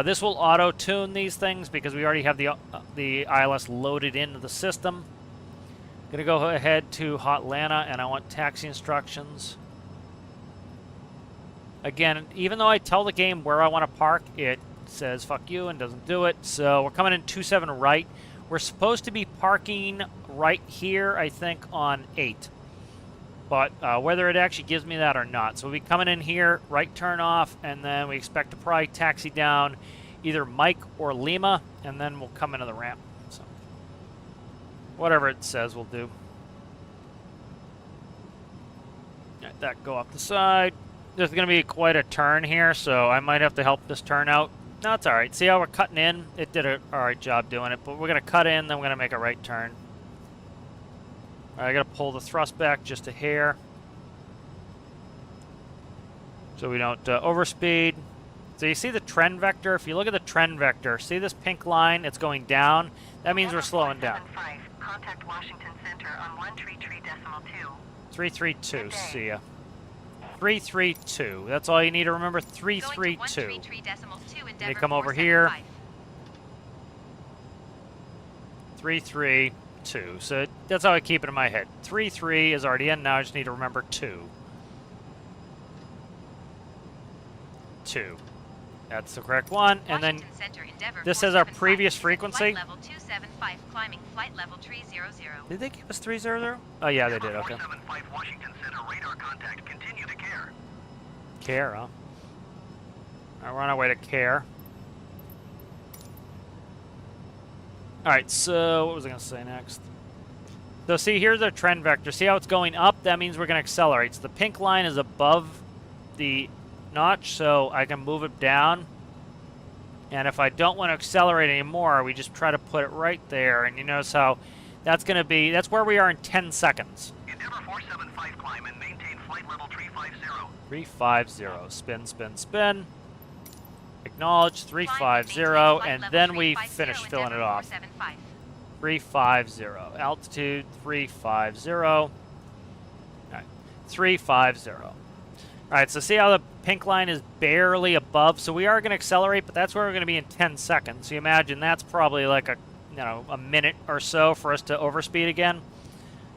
This will auto-tune these things because we already have the ILS loaded into the system. Going to go ahead to Hotlanta, and I want taxi instructions. Again, even though I tell the game where I want to park, it says fuck you and doesn't do it. So we're coming in 27 right. We're supposed to be parking right here, I think, on 8. But whether it actually gives me that or not. So we'll be coming in here, right turn off, and then we expect to probably taxi down either Mike or Lima, and then we'll come into the ramp. So whatever it says, we'll do. Let that go off the side. There's going to be quite a turn here, so I might have to help this turn out. No, it's all right. See how we're cutting in? It did an all right job doing it, but we're going to cut in, then we're going to make a right turn. All right, I got to pull the thrust back just a hair so we don't overspeed. So you see the trend vector? If you look at the trend vector, see this pink line? It's going down. That means we're slowing down. Contact Washington Center on 133.2. 332. See ya. 332. That's all you need to remember. 332. Let me come over here. 332. So that's how I keep it in my head. 33 is already in. Now I just need to remember 2. 2. That's the correct one. And then this is our previous frequency. Flight level 275, climbing flight level 300. Did they give us 300? Oh yeah, they did. Okay. 475 Washington Center radar contact. Continue to care. Care, huh? All right, we're on our way to Care. All right, so what was I going to say next? So see, here's our trend vector. See how it's going up? That means we're going to accelerate. So the pink line is above the notch, so I can move it down. And if I don't want to accelerate anymore, we just try to put it right there. And you notice how that's going to be, that's where we are in 10 seconds. Endeavor 475 climb and maintain flight level 350. 350. Spin, spin, spin. Acknowledge 350, and then we finish filling it off. 350. Altitude 350. All right, 350. All right, so see how the pink line is barely above? So we are going to accelerate, but that's where we're going to be in 10 seconds. So you imagine that's probably like a minute or so for us to overspeed again.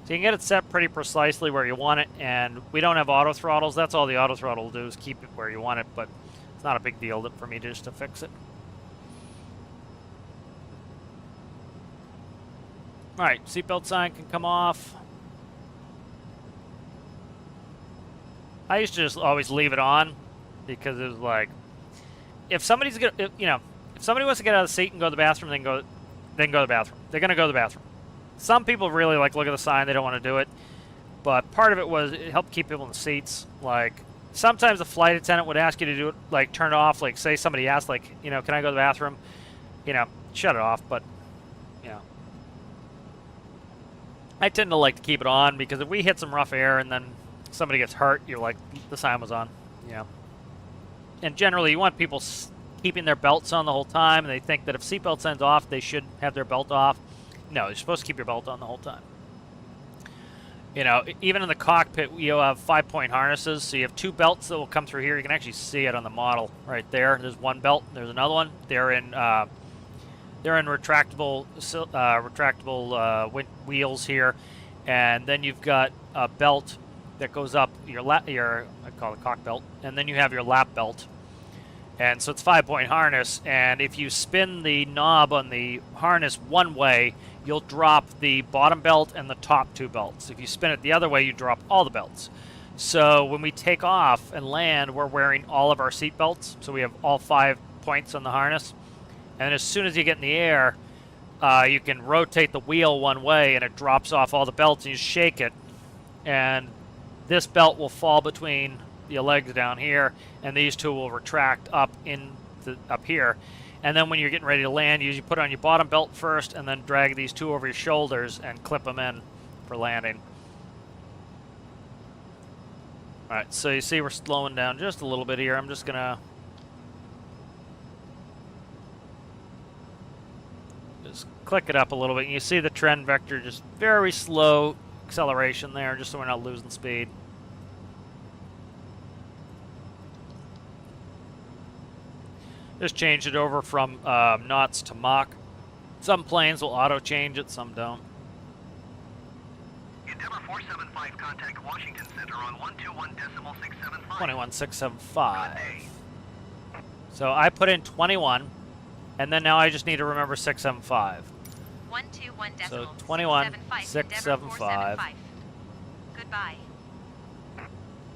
So you can get it set pretty precisely where you want it, and we don't have auto throttles. That's all the auto throttle will do is keep it where you want it, but it's not a big deal for me just to fix it. All right, seatbelt sign can come off. I used to just always leave it on because it was like, if somebody's gonna, if somebody wants to get out of the seat and go to the bathroom, then go to the bathroom. They're gonna go to the bathroom. Some people really like look at the sign; they don't want to do it. But part of it was it helped keep people in the seats. Like sometimes the flight attendant would ask you to do it, like turn it off. Like say somebody asked, like, can I go to the bathroom? Shut it off. But I tend to like to keep it on because if we hit some rough air and then somebody gets hurt, you're like, the sign was on. And generally you want people keeping their belts on the whole time, and they think that if seatbelt sign's off, they should have their belt off. No, you're supposed to keep your belt on the whole time. Even in the cockpit, you have 5-point harnesses, so you have 2 belts that will come through here. You can actually see it on the model right there. There's one belt, there's another one. They're in retractable wheels here, and then you've got a belt that goes up I call it cock belt, and then you have your lap belt. And so it's 5-point harness, and if you spin the knob on the harness one way, you'll drop the bottom belt and the top 2 belts. If you spin it the other way, you drop all the belts. So when we take off and land, we're wearing all of our seat belts, so we have all 5 points on the harness. And as soon as you get in the air, you can rotate the wheel one way, and it drops off all the belts, and you shake it, and this belt will fall between your legs down here, and these 2 will retract up here. And then when you're getting ready to land, you usually put on your bottom belt first, and then drag these 2 over your shoulders and clip them in for landing. All right, so you see we're slowing down just a little bit here. I'm just gonna click it up a little bit, and you see the trend vector, just very slow acceleration there, just so we're not losing speed. Just changed it over from knots to Mach. Some planes will auto change it, some don't. Endeavor 475 contact Washington Center on 121.675. 21.675. So I put in 21, and then now I just need to remember 675. 121 So decimals. 21.675. Goodbye.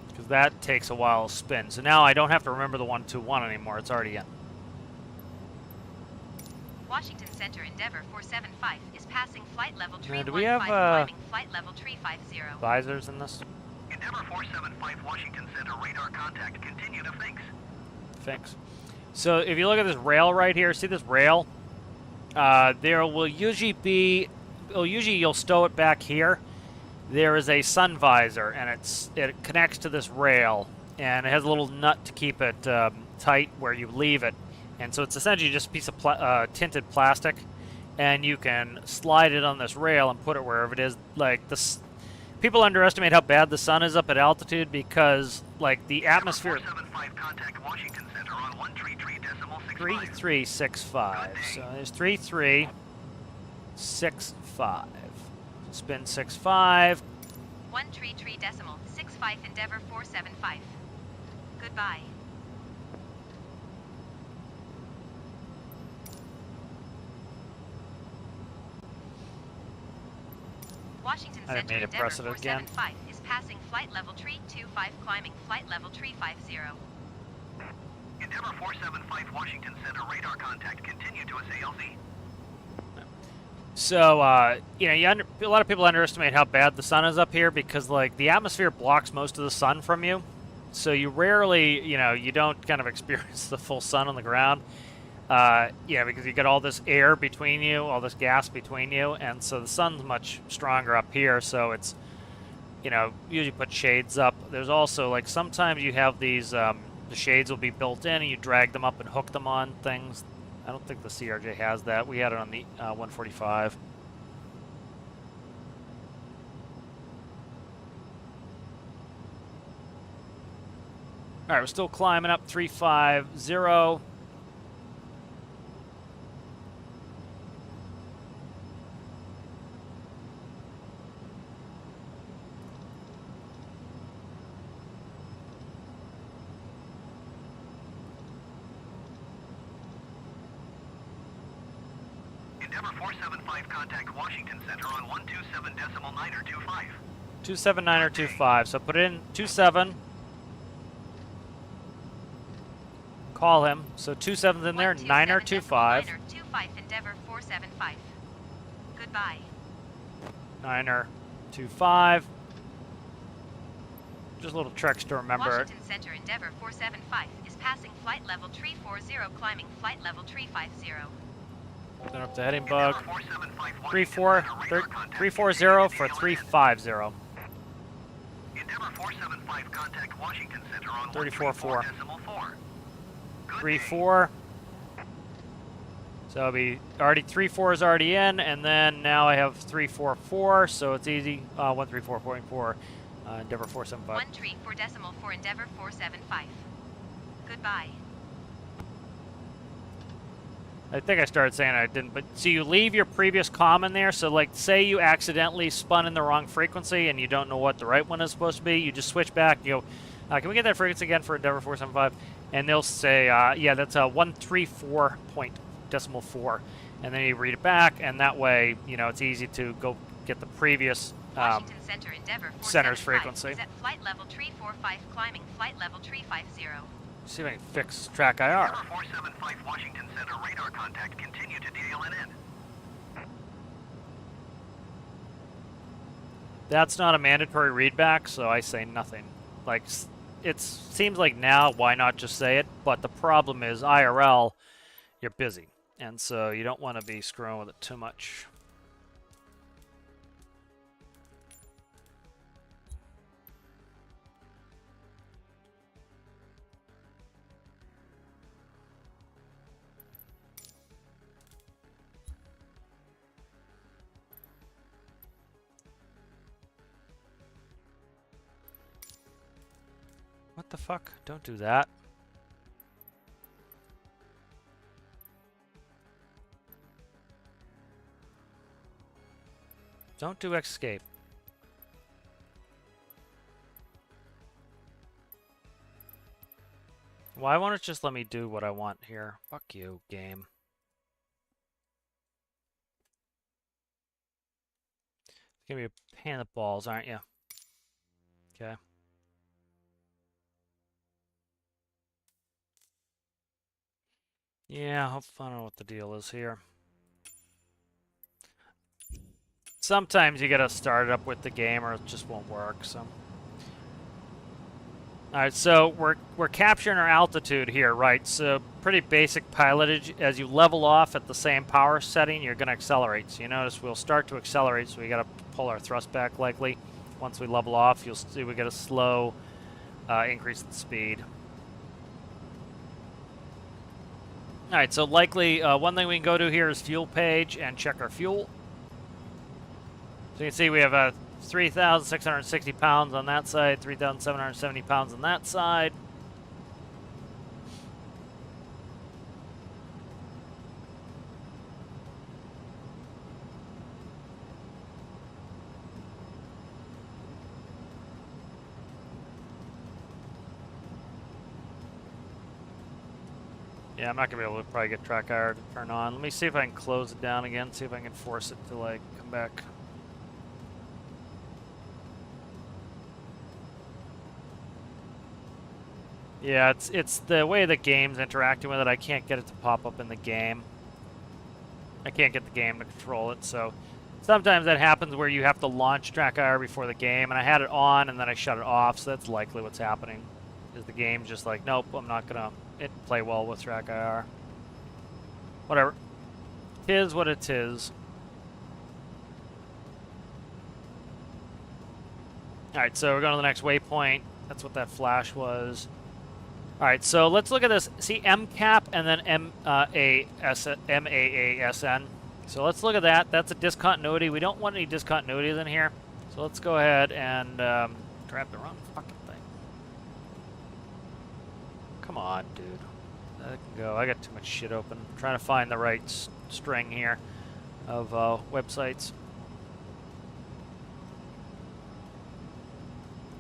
Because that takes a while to spin. So now I don't have to remember the 121 anymore. It's already in. Washington Center Endeavor 475 is passing flight level 315, do we have, climbing flight level 350. Visors in this? Endeavor 475 Washington Center radar contact. Continue to fix. Fix. So if you look at this rail right here, see this rail? There will usually be, you'll stow it back here. There is a sun visor, and it connects to this rail, and it has a little nut to keep it tight where you leave it. And so it's essentially just a piece of tinted plastic, and you can slide it on this rail and put it wherever it is. Like this, people underestimate how bad the sun is up at altitude because, like, the atmosphere. 475 contact Washington Center on 133.65. 3365. So there's 33. 6.5. Spin 6.5. 133 decimal 65 Endeavor 475. Goodbye. Washington I didn't Center mean to Endeavor press it again. 475 is passing flight level tree 25 climbing flight level tree 50. Endeavor 475 Washington Center radar contact. Continue to assay LZ. So, you know, a lot of people underestimate how bad the sun is up here because, like, the atmosphere blocks most of the sun from you. So you rarely, you know, you don't kind of experience the full sun on the ground. Yeah, because you get all this air between you, all this gas between you, and so the sun's much stronger up here, so it's, you know, usually put shades up. There's also, like, sometimes you have these, the shades will be built in, and you drag them up and hook them on things. I don't think the CRJ has that. We had it on the 145. All right, we're still climbing up 350. Endeavor 475 contact Washington Center on 127 decimal 9er25. 279er25. So put in 27. Call him. So 27's in there. 9er25. 9er25 Endeavor 475. Goodbye. 9er25. Just a little tricks to remember it. Washington Center Endeavor 475 is passing flight level tree 40 climbing flight level tree 50. Then up to heading bug. 340 for 350. Endeavor 475 contact Washington Center on 34.4. decimal 4. 3-4. So it'll be already 3-4 is already in, and then now I have 3-4-4, so it's easy. 134.4. Endeavor 475. 134 decimal for Endeavor 475. Goodbye. I think I started saying I didn't, but so you leave your previous comm in there. So, like, say you accidentally spun in the wrong frequency and you don't know what the right one is supposed to be, you just switch back. You go, can we get that frequency again for Endeavor 475? And they'll say, yeah, that's a 134.4, and then you read it back, and that way, you know, it's easy to go get the previous Washington Center Endeavor center's 475 frequency. is at flight level tree 45 climbing flight level tree 50. See if I can fix track IR. Endeavor 475 Washington Center radar contact. Continue to DLNN. That's not a mandatory readback, so I say nothing. Like, it seems like now, why not just say it? But the problem is IRL, you're busy, and so you don't want to be screwing with it too much. What the fuck? Don't do that. Don't do escape. Why won't it just let me do what I want here? Fuck you, game. Give me a pan of balls, aren't you? Okay. Yeah, I don't know what the deal is here. Sometimes you gotta start it up with the game or it just won't work, so. Alright, so we're capturing our altitude here, right? So pretty basic pilotage. As you level off at the same power setting, you're gonna accelerate. So you notice we'll start to accelerate, so we gotta pull our thrust back likely. Once we level off, you'll see we get a slow increase in speed. All right, so likely one thing we can go to here is fuel page and check our fuel. So you can see we have 3,660 pounds on that side, 3,770 pounds on that side. Yeah, I'm not gonna be able to probably get track IR to turn on. Let me see if I can close it down again, see if I can force it to like come back. Yeah, it's the way the game's interacting with it. I can't get it to pop up in the game. I can't get the game to control it, so sometimes that happens where you have to launch track IR before the game, and I had it on and then I shut it off, so that's likely what's happening. Is the game's just like, nope, I'm not gonna play well with track IR. Whatever. Tis what it is. Alright, so we're going to the next waypoint. That's what that flash was. Alright, so let's look at this. See MCAP and then MAASN. So let's look at that. That's a discontinuity. We don't want any discontinuities in here. So let's go ahead and grab the wrong fucking thing. Come on, dude. That can go. I got too much shit open. I'm trying to find the right string here of websites.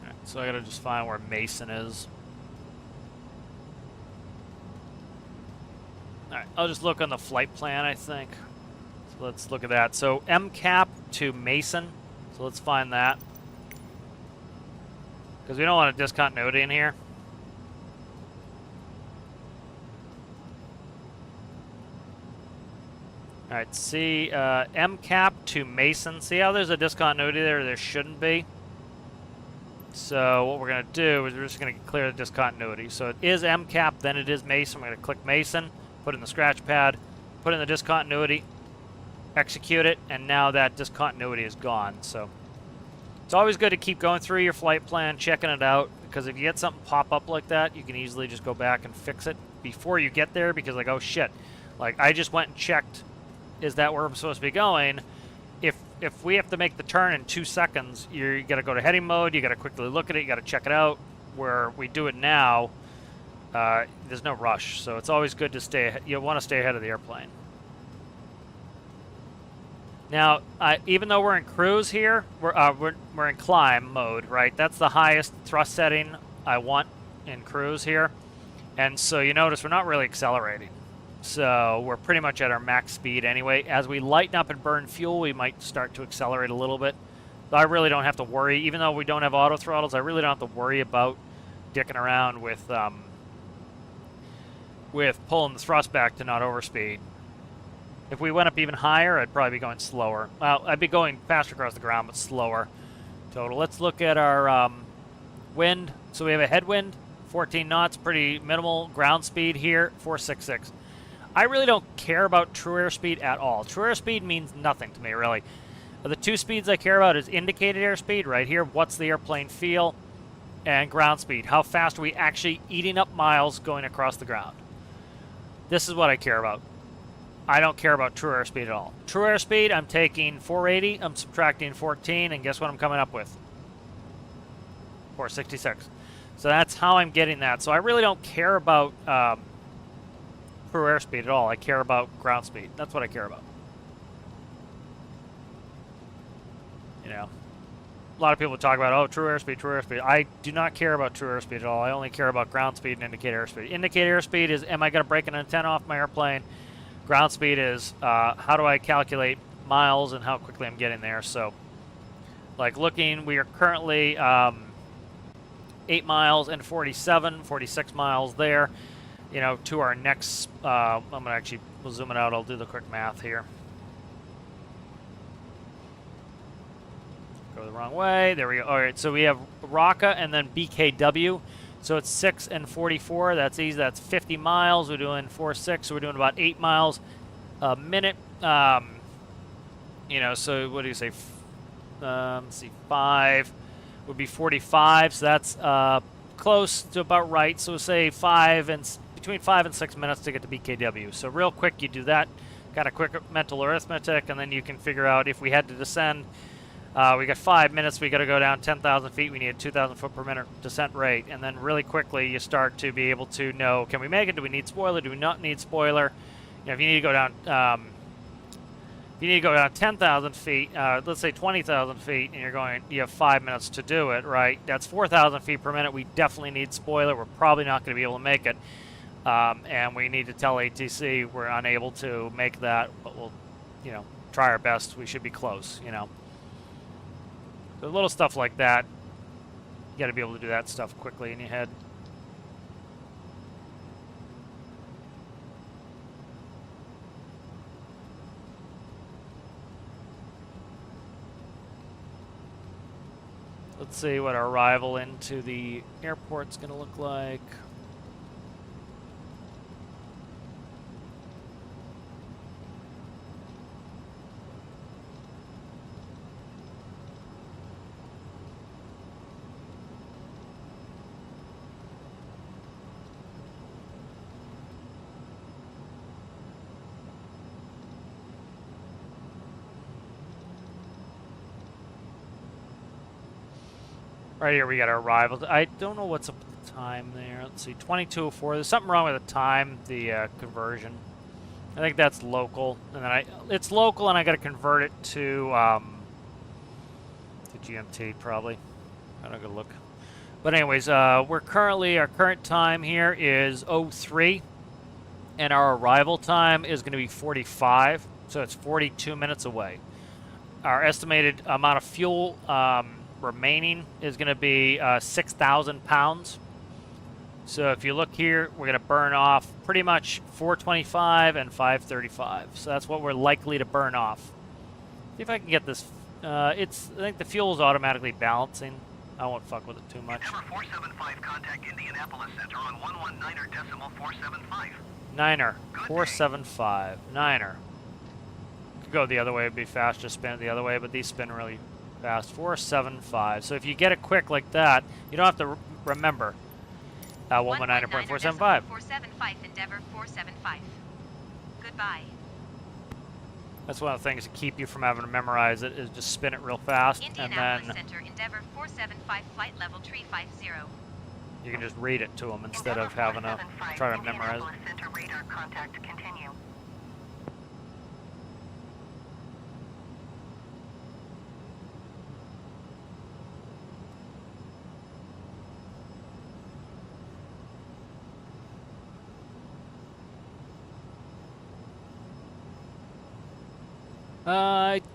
Alright, so I gotta just find where Mason is. Alright, I'll just look on the flight plan, I think. So let's look at that. So MCAP to Mason. So let's find that. Because we don't want a discontinuity in here. Alright, see MCAP to Mason. See how there's a discontinuity there? There shouldn't be. So what we're going to do is we're just going to clear the discontinuity. So it is MCAP, then it is Mason. We're going to click Mason, put in the scratch pad, put in the discontinuity, execute it, and now that discontinuity is gone. So it's always good to keep going through your flight plan, checking it out, because if you get something pop up like that, you can easily just go back and fix it before you get there, because like, oh shit, like I just went and checked, is that where I'm supposed to be going? If we have to make the turn in 2 seconds, you got to go to heading mode, you got to quickly look at it, you got to check it out. Where we do it now, there's no rush, so it's always good to stay. You want to stay ahead of the airplane. Now, even though we're in cruise here, we're in climb mode, right? That's the highest thrust setting I want in cruise here, and so you notice we're not really accelerating. So we're pretty much at our max speed anyway. As we lighten up and burn fuel, we might start to accelerate a little bit. So I really don't have to worry, even though we don't have auto throttles, I really don't have to worry about dicking around with pulling the thrust back to not overspeed. If we went up even higher, I'd probably be going slower. Well, I'd be going faster across the ground, but slower total. Let's look at our wind. So we have a headwind, 14 knots, pretty minimal. Ground speed here, 466. I really don't care about true airspeed at all. True airspeed means nothing to me, really. The two speeds I care about is indicated airspeed right here. What's the airplane feel? And ground speed. How fast are we actually eating up miles going across the ground? This is what I care about. I don't care about true airspeed at all. True airspeed, I'm taking 480, I'm subtracting 14, and guess what I'm coming up with? 466. So that's how I'm getting that. So I really don't care about true airspeed at all. I care about ground speed. That's what I care about. You know, a lot of people talk about, oh, true airspeed, true airspeed. I do not care about true airspeed at all. I only care about ground speed and indicator airspeed. Indicator airspeed is, am I going to break an antenna off my airplane? Ground speed is, how do I calculate miles and how quickly I'm getting there? So, like looking, we are currently 8 miles and 46 miles there. You know, to our next, I'm going to actually, we'll zoom it out, I'll do the quick math here. Go the wrong way, there we go. All right, so we have RACA and then BKW. So it's 6 and 44, that's easy, that's 50 miles. We're doing 4.6, so we're doing about 8 miles a minute. You know, so what do you say? Let's see, 5 would be 45, so that's close to about right. So we'll say between 5 and 6 minutes to get to BKW. So real quick, you do that, got a quick mental arithmetic, and then you can figure out if we had to descend. We got 5 minutes, we got to go down 10,000 feet, we need a 2,000 foot per minute descent rate, and then really quickly you start to be able to know, can we make it, do we need spoiler, do we not need spoiler? You know, if you need to go down, 10,000 feet, let's say 20,000 feet, and you have 5 minutes to do it, right? That's 4,000 feet per minute, we definitely need spoiler, we're probably not going to be able to make it. and we need to tell ATC we're unable to make that, but we'll, you know, try our best. We should be close, you know. So little stuff like that, you got to be able to do that stuff quickly in your head. Let's see what our arrival into the airport's going to look like. Right here we got our arrival. I don't know what's up with the time there. Let's see, 22:04. There's something wrong with the time, the conversion. I think that's local, and then it's local, and I got to convert it to GMT probably. I don't go look. But anyways, our current time here is 03, and our arrival time is going to be 45, so it's 42 minutes away. Our estimated amount of fuel remaining is going to be 6,000 pounds. So if you look here, we're going to burn off pretty much 425 and 535. So that's what we're likely to burn off. See if I can get this. I think the fuel is automatically balancing. I won't fuck with it too much. Endeavor 475, contact Indianapolis Center on 119.475. Niner, 475. Niner. Could go the other way, it'd be faster to spin it the other way, but these spin really fast. 475. So if you get it quick like that, you don't have to remember 119.475. 475, Endeavor 475. Goodbye. That's one of the things to keep you from having to memorize it, is just spin it real fast, and Indianapolis then Center, Endeavor 475, flight level 350. you can just read it to them instead of having to try to memorize it. Indianapolis Center radar contact continue.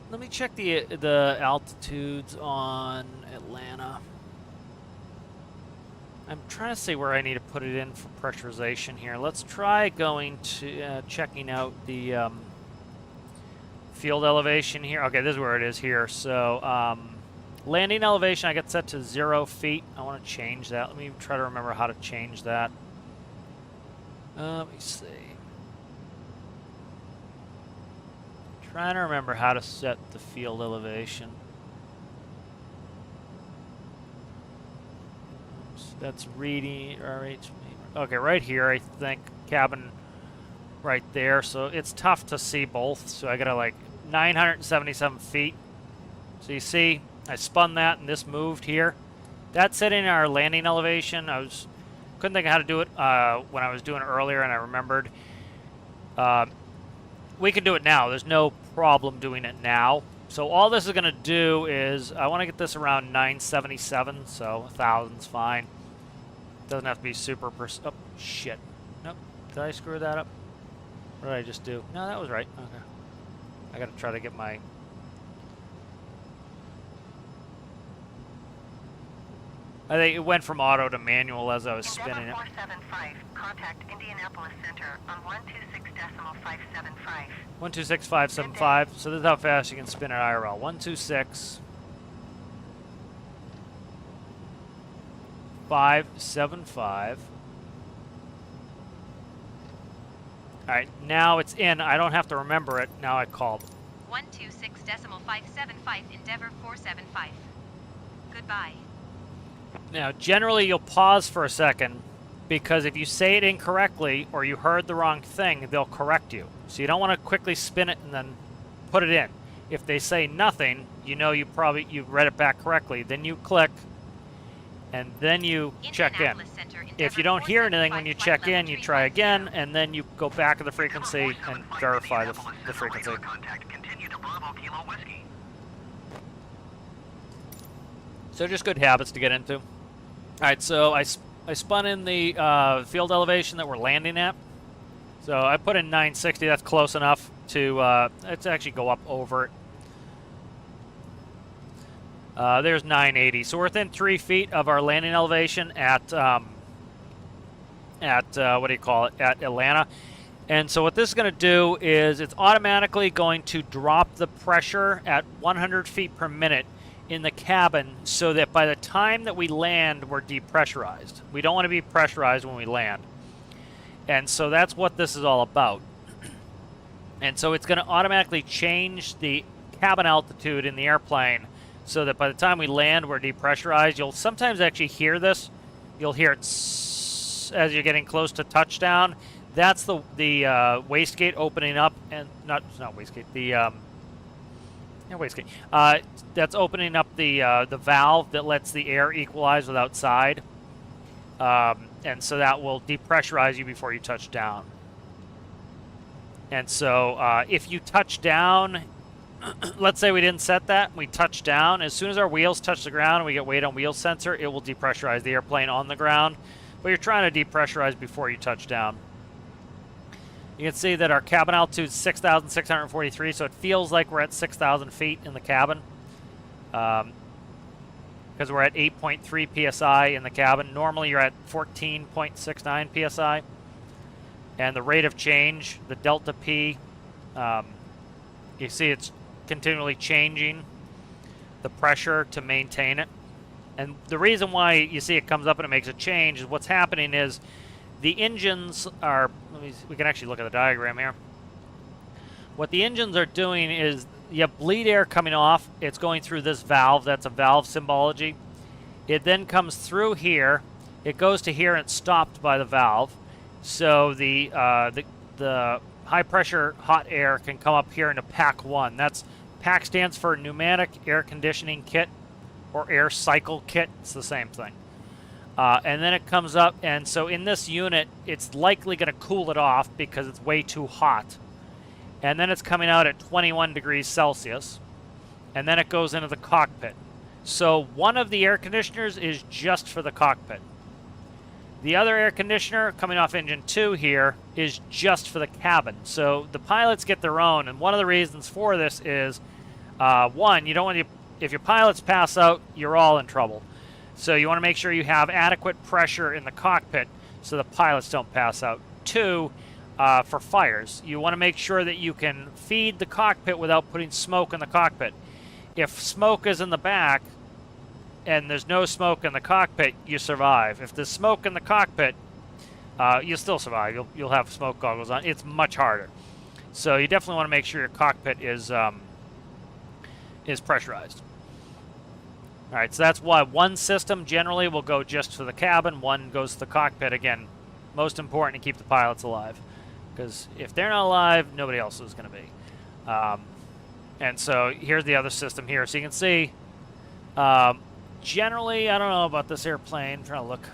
Let me check the altitudes on Atlanta. I'm trying to see where I need to put it in for pressurization here. Let's try going to checking out the field elevation here. Okay, this is where it is here. So landing elevation, I got set to 0 feet. I want to change that. Let me try to remember how to change that. Let me see. Trying to remember how to set the field elevation. That's reading. Okay, right here, I think cabin right there. So it's tough to see both. So I got to like 977 feet. So you see, I spun that and this moved here. That's setting our landing elevation. Couldn't think of how to do it when I was doing it earlier, and I remembered. We can do it now. There's no problem doing it now. So all this is going to do is, I want to get this around 977, so 1,000's fine. Doesn't have to be super oh, shit. Nope. Did I screw that up? What did I just do? No, that was right. Okay. I got to try to get my... I think it went from auto to manual as I was spinning it. 475, contact Indianapolis Center on 126.575. 126.575. So this is how fast you can spin at IRL. 126.575. All right, now it's in. I don't have to remember it. Now I called. 126.575, Endeavor 475. Goodbye. Now, generally, you'll pause for a second, because if you say it incorrectly or you heard the wrong thing, they'll correct you. So you don't want to quickly spin it and then put it in. If they say nothing, you know you read it back correctly. Then you click, and then you check in. If you don't hear anything when you check in, you try again, and then you go back to the frequency and verify the frequency. So just good habits to get into. All right, so I I spun in the field elevation that we're landing at. So I put in 960. That's close enough to let's actually go up over it. There's 980. So we're within 3 feet of our landing elevation at what do you call it? At Atlanta. And so what this is going to do is it's automatically going to drop the pressure at 100 feet per minute in the cabin so that by the time that we land, we're depressurized. We don't want to be pressurized when we land. And so that's what this is all about. And so it's going to automatically change the cabin altitude in the airplane so that by the time we land, we're depressurized. You'll sometimes actually hear this. You'll hear it as you're getting close to touchdown. That's the wastegate opening up, and not wastegate. The wastegate. That's opening up the valve that lets the air equalize with outside, and so that will depressurize you before you touch down. And so if you touch down, let's say we didn't set that, we touch down. As soon as our wheels touch the ground and we get weight on wheel sensor, it will depressurize the airplane on the ground. But you're trying to depressurize before you touch down. You can see that our cabin altitude is 6,643, so it feels like we're at 6,000 feet in the cabin because we're at 8.3 psi in the cabin. Normally you're at 14.69 psi. And the rate of change, the delta P, you see it's continually changing the pressure to maintain it. And the reason why you see it comes up and it makes a change is what's happening is the engines are, we can actually look at the diagram here. What the engines are doing is you have bleed air coming off. It's going through this valve. That's a valve symbology. It then comes through here. It goes to here and it's stopped by the valve. So the high pressure hot air can come up here into pack 1. That's PAC stands for pneumatic air conditioning kit or air cycle kit. It's the same thing. And then it comes up, and so in this unit, it's likely going to cool it off because it's way too hot. And then it's coming out at 21 degrees Celsius, and then it goes into the cockpit. So one of the air conditioners is just for the cockpit. The other air conditioner coming off engine 2 here is just for the cabin. So the pilots get their own, and one of the reasons for this is, one, you don't want to, if your pilots pass out, you're all in trouble. So you want to make sure you have adequate pressure in the cockpit so the pilots don't pass out. 2, for fires, you want to make sure that you can feed the cockpit without putting smoke in the cockpit. If smoke is in the back and there's no smoke in the cockpit, you survive. If there's smoke in the cockpit, you'll still survive. You'll have smoke goggles on. It's much harder. So you definitely want to make sure your cockpit is pressurized. All right, so that's why one system generally will go just for the cabin, one goes to the cockpit. Again, most important to keep the pilots alive, because if they're not alive, nobody else is going to be. And so here's the other system here. So you can see, generally, I don't know about this airplane. I'm trying to look.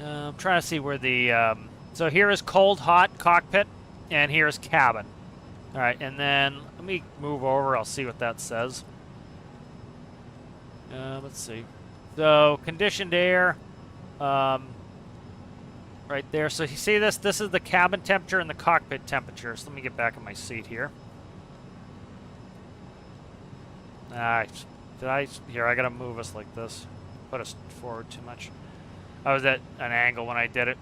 I'm trying to see where the, so here is cold, hot cockpit, and here is cabin. All right, and then let me move over. I'll see what that says. Let's see. So conditioned air, right there. So you see this? This is the cabin temperature and the cockpit temperature. So let me get back in my seat here. Here, I gotta move us like this. Put us forward too much. I was at an angle when I did it.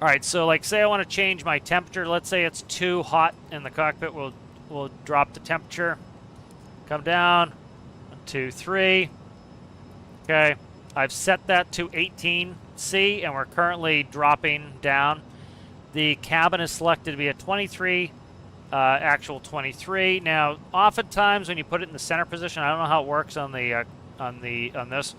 All right, so like say I want to change my temperature. Let's say it's too hot in the cockpit. We'll drop the temperature. Come down. 1, 2, 3. Okay, I've set that to 18C, and we're currently dropping down. The cabin is selected to be a 23, actual 23. Now, oftentimes when you put it in the center position, I don't know how it works on the CRJ,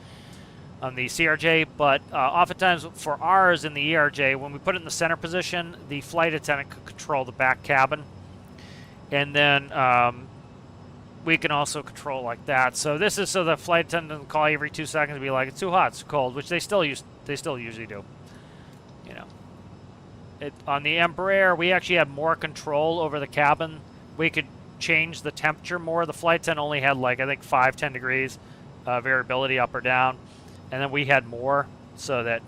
but oftentimes for ours in the ERJ, when we put it in the center position, the flight attendant could control the back cabin, and then we can also control like that. So this is so the flight attendant can call you every 2 seconds and be like, it's too hot, it's too cold, which they still usually do. You know, on the Embraer, we actually had more control over the cabin. We could change the temperature more. The flight attendant only had like I think 5-10 degrees variability up or down, and then we had more, so that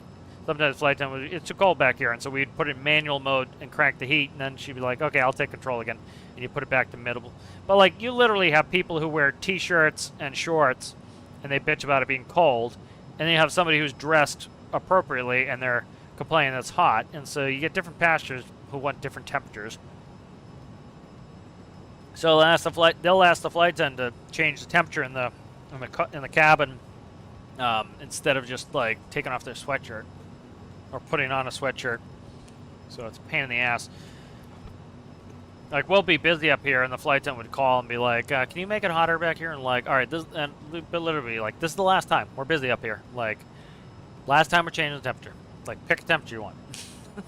sometimes flight time was, it's too cold back here, and so we'd put it in manual mode and crank the heat, and then she'd be like, okay, I'll take control again, and you put it back to middle. But like, you literally have people who wear t-shirts and shorts, and they bitch about it being cold, and then you have somebody who's dressed appropriately, and they're complaining that's hot, and so you get different passengers who want different temperatures. So they'll ask the flight attendant to change the temperature in the cabin, instead of just like taking off their sweatshirt or putting on a sweatshirt. So it's a pain in the ass. Like, we'll be busy up here, and the flight attendant would call and be like, can you make it hotter back here? And like, all right, this, and literally like, this is the last time we're busy up here. Like, last time we're changing the temperature. Like, pick a temperature you want.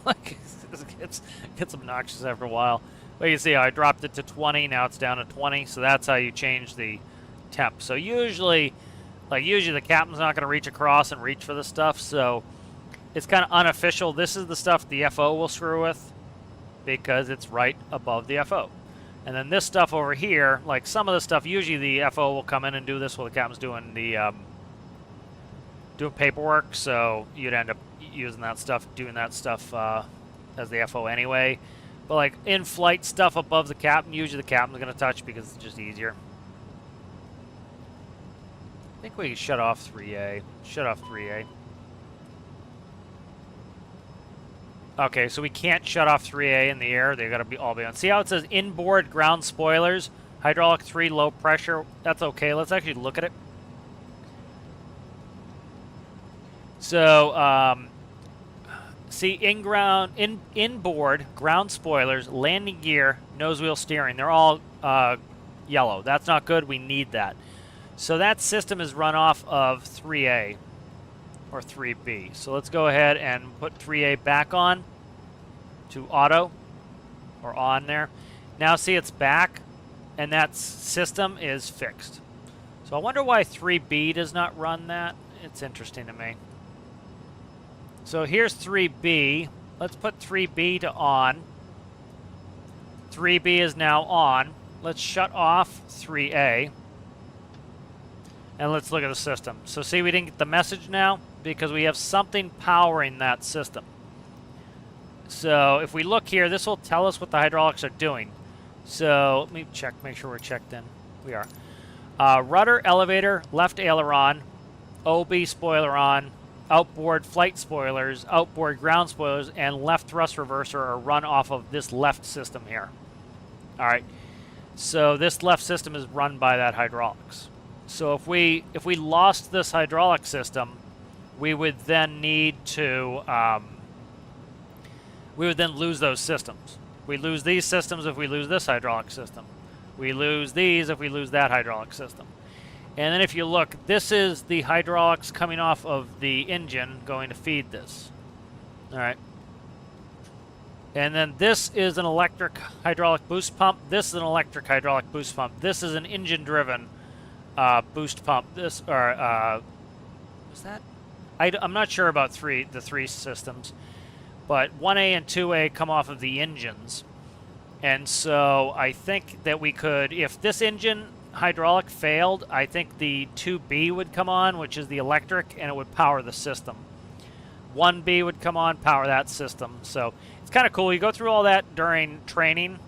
Like, it gets obnoxious after a while. But you see how I dropped it to 20, now it's down to 20, so that's how you change the temp. So usually the captain's not going to reach across and reach for this stuff, so it's kind of unofficial. This is the stuff the FO will screw with, because it's right above the FO. And then this stuff over here, like some of the stuff, usually the FO will come in and do this while the captain's doing the doing paperwork, so you'd end up using that stuff, doing that stuff as the FO anyway. But like in-flight stuff above the captain, usually the captain's going to touch because it's just easier. I think we can shut off 3A. Shut off 3A. Okay, so we can't shut off 3A in the air. They've got to all be on. See how it says inboard ground spoilers, hydraulic 3 low pressure? That's okay. Let's actually look at it. So, see, inboard ground spoilers, landing gear, nose wheel steering. They're all yellow. That's not good. We need that. So that system is run off of 3A or 3B. So let's go ahead and put 3A back on to auto or on there. Now see, it's back, and that system is fixed. So I wonder why 3B does not run that. It's interesting to me. So here's 3B. Let's put 3B to on. 3B is now on. Let's shut off 3A. And let's look at the system. So see, we didn't get the message now because we have something powering that system. So if we look here, this will tell us what the hydraulics are doing. So let me check, make sure we're checked in. We are. Rudder, elevator, left aileron, OB spoiler on, outboard flight spoilers, outboard ground spoilers, and left thrust reverser are run off of this left system here. All right. So this left system is run by that hydraulics. So if we lost this hydraulic system, we would then need to we would then lose those systems. We lose these systems if we lose this hydraulic system. We lose these if we lose that hydraulic system. And then if you look, this is the hydraulics coming off of the engine going to feed this. All right. And then this is an electric hydraulic boost pump. This is an electric hydraulic boost pump. This is an engine-driven boost pump. This, or is that? I'm not sure about the three systems, but 1A and 2A come off of the engines. And so I think that we could, if this engine hydraulic failed, I think the 2B would come on, which is the electric, and it would power the system. 1B would come on, power that system. So it's kind of cool. You go through all that during training,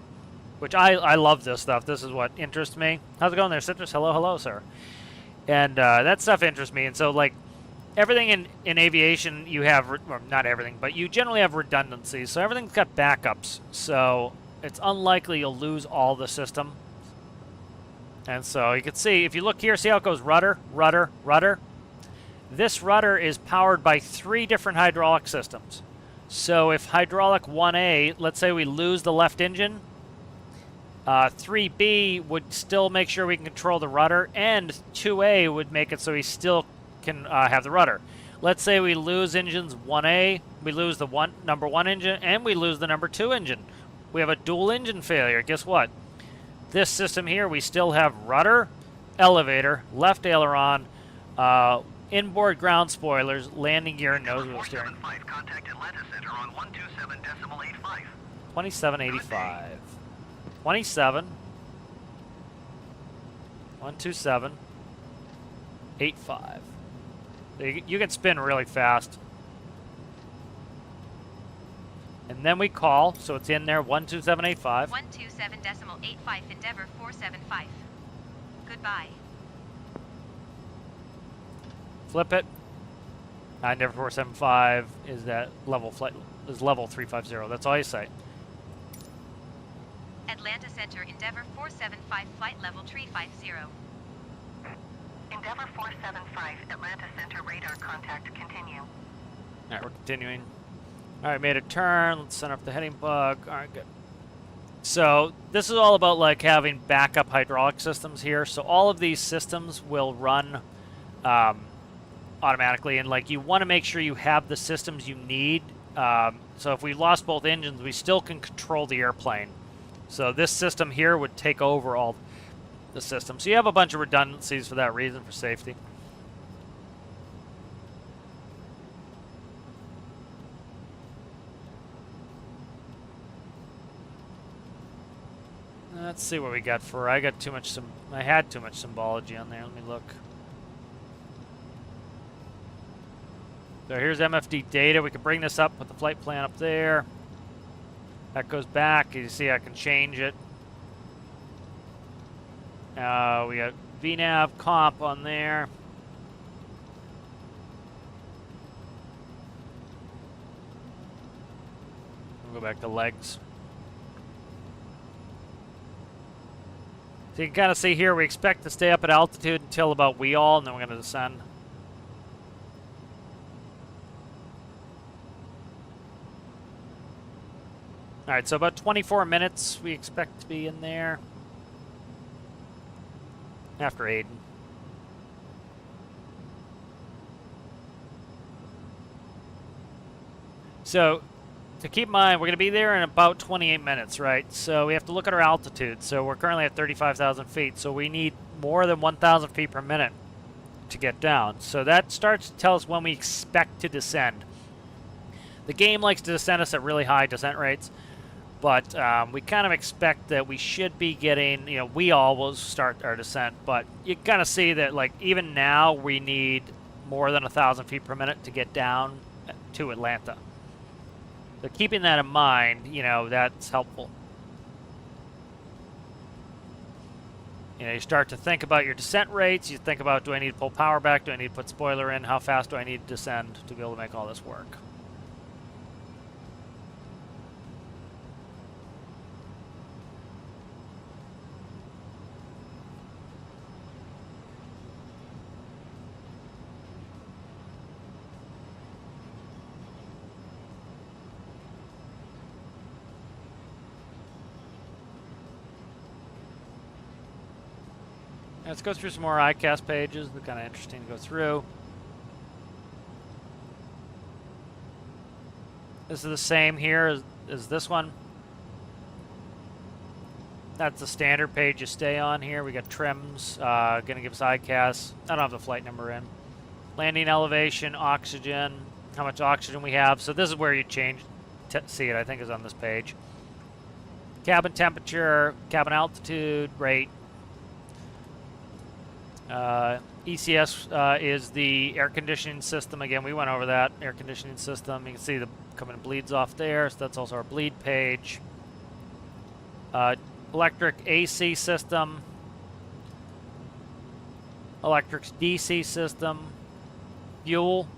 which I love this stuff. This is what interests me. How's it going there, Citrus? Hello, hello, sir. And that stuff interests me. And so, like, everything in aviation, you have, or not everything, but you generally have redundancies. So everything's got backups. So it's unlikely you'll lose all the system. And so you can see, if you look here, see how it goes rudder, rudder, rudder. This rudder is powered by 3 different hydraulic systems. So if hydraulic 1A, let's say we lose the left engine, 3B would still make sure we can control the rudder, and 2A would make it so we still can have the rudder. Let's say we lose engines 1A, we lose the number 1 engine, and we lose the number 2 engine. We have a dual engine failure. Guess what? This system here, we still have rudder, elevator, left aileron, inboard ground spoilers, landing gear, and nose wheel steering. 2785. 27. 127. 85. You can spin really fast. And then we call, so it's in there, 12785. 127.85 Endeavor 475. Goodbye. Flip it. Endeavor 475 is that level flight, is level 350. That's all you say. Atlanta Center Endeavor 475 flight level 350. Endeavor 475, Atlanta Center radar contact, continue. Alright, we're continuing. Alright, made a turn. Let's send up the heading bug. Alright, good. So, this is all about like having backup hydraulic systems here. So all of these systems will run automatically, and like you want to make sure you have the systems you need. So if we lost both engines, we still can control the airplane. So this system here would take over all the systems. So you have a bunch of redundancies for that reason, for safety. Let's see what we got for. I got too much. I had too much symbology on there. Let me look. So here's MFD data. We can bring this up, put the flight plan up there. That goes back. You see, I can change it. We got VNAV comp on there. We'll go back to legs. So you can kind of see here, we expect to stay up at altitude until about we all, and then we're going to descend. All right, so about 24 minutes we expect to be in there after Aiden. So to keep in mind, we're going to be there in about 28 minutes, right? So we have to look at our altitude. So we're currently at 35,000 feet, so we need more than 1,000 feet per minute to get down. So that starts to tell us when we expect to descend. The game likes to descend us at really high descent rates. But we kind of expect that we should be getting, we all will start our descent. But you kind of see that, like, even now we need more than 1,000 feet per minute to get down to Atlanta. So keeping that in mind, that's helpful. You start to think about your descent rates. You think about, do I need to pull power back? Do I need to put spoiler in? How fast do I need to descend to be able to make all this work? Let's go through some more ICAST pages. They're kind of interesting to go through. This is the same here as this one. That's the standard page you stay on here. We got trims, going to give us ICAST. I don't have the flight number in. Landing elevation, oxygen, how much oxygen we have. So this is where you change, see it, I think is on this page. Cabin temperature, cabin altitude, rate. ECS is the air conditioning system. Again, we went over that air conditioning system. You can see the coming bleeds off there, so that's also our bleed page. Electric AC system, electric DC system, fuel,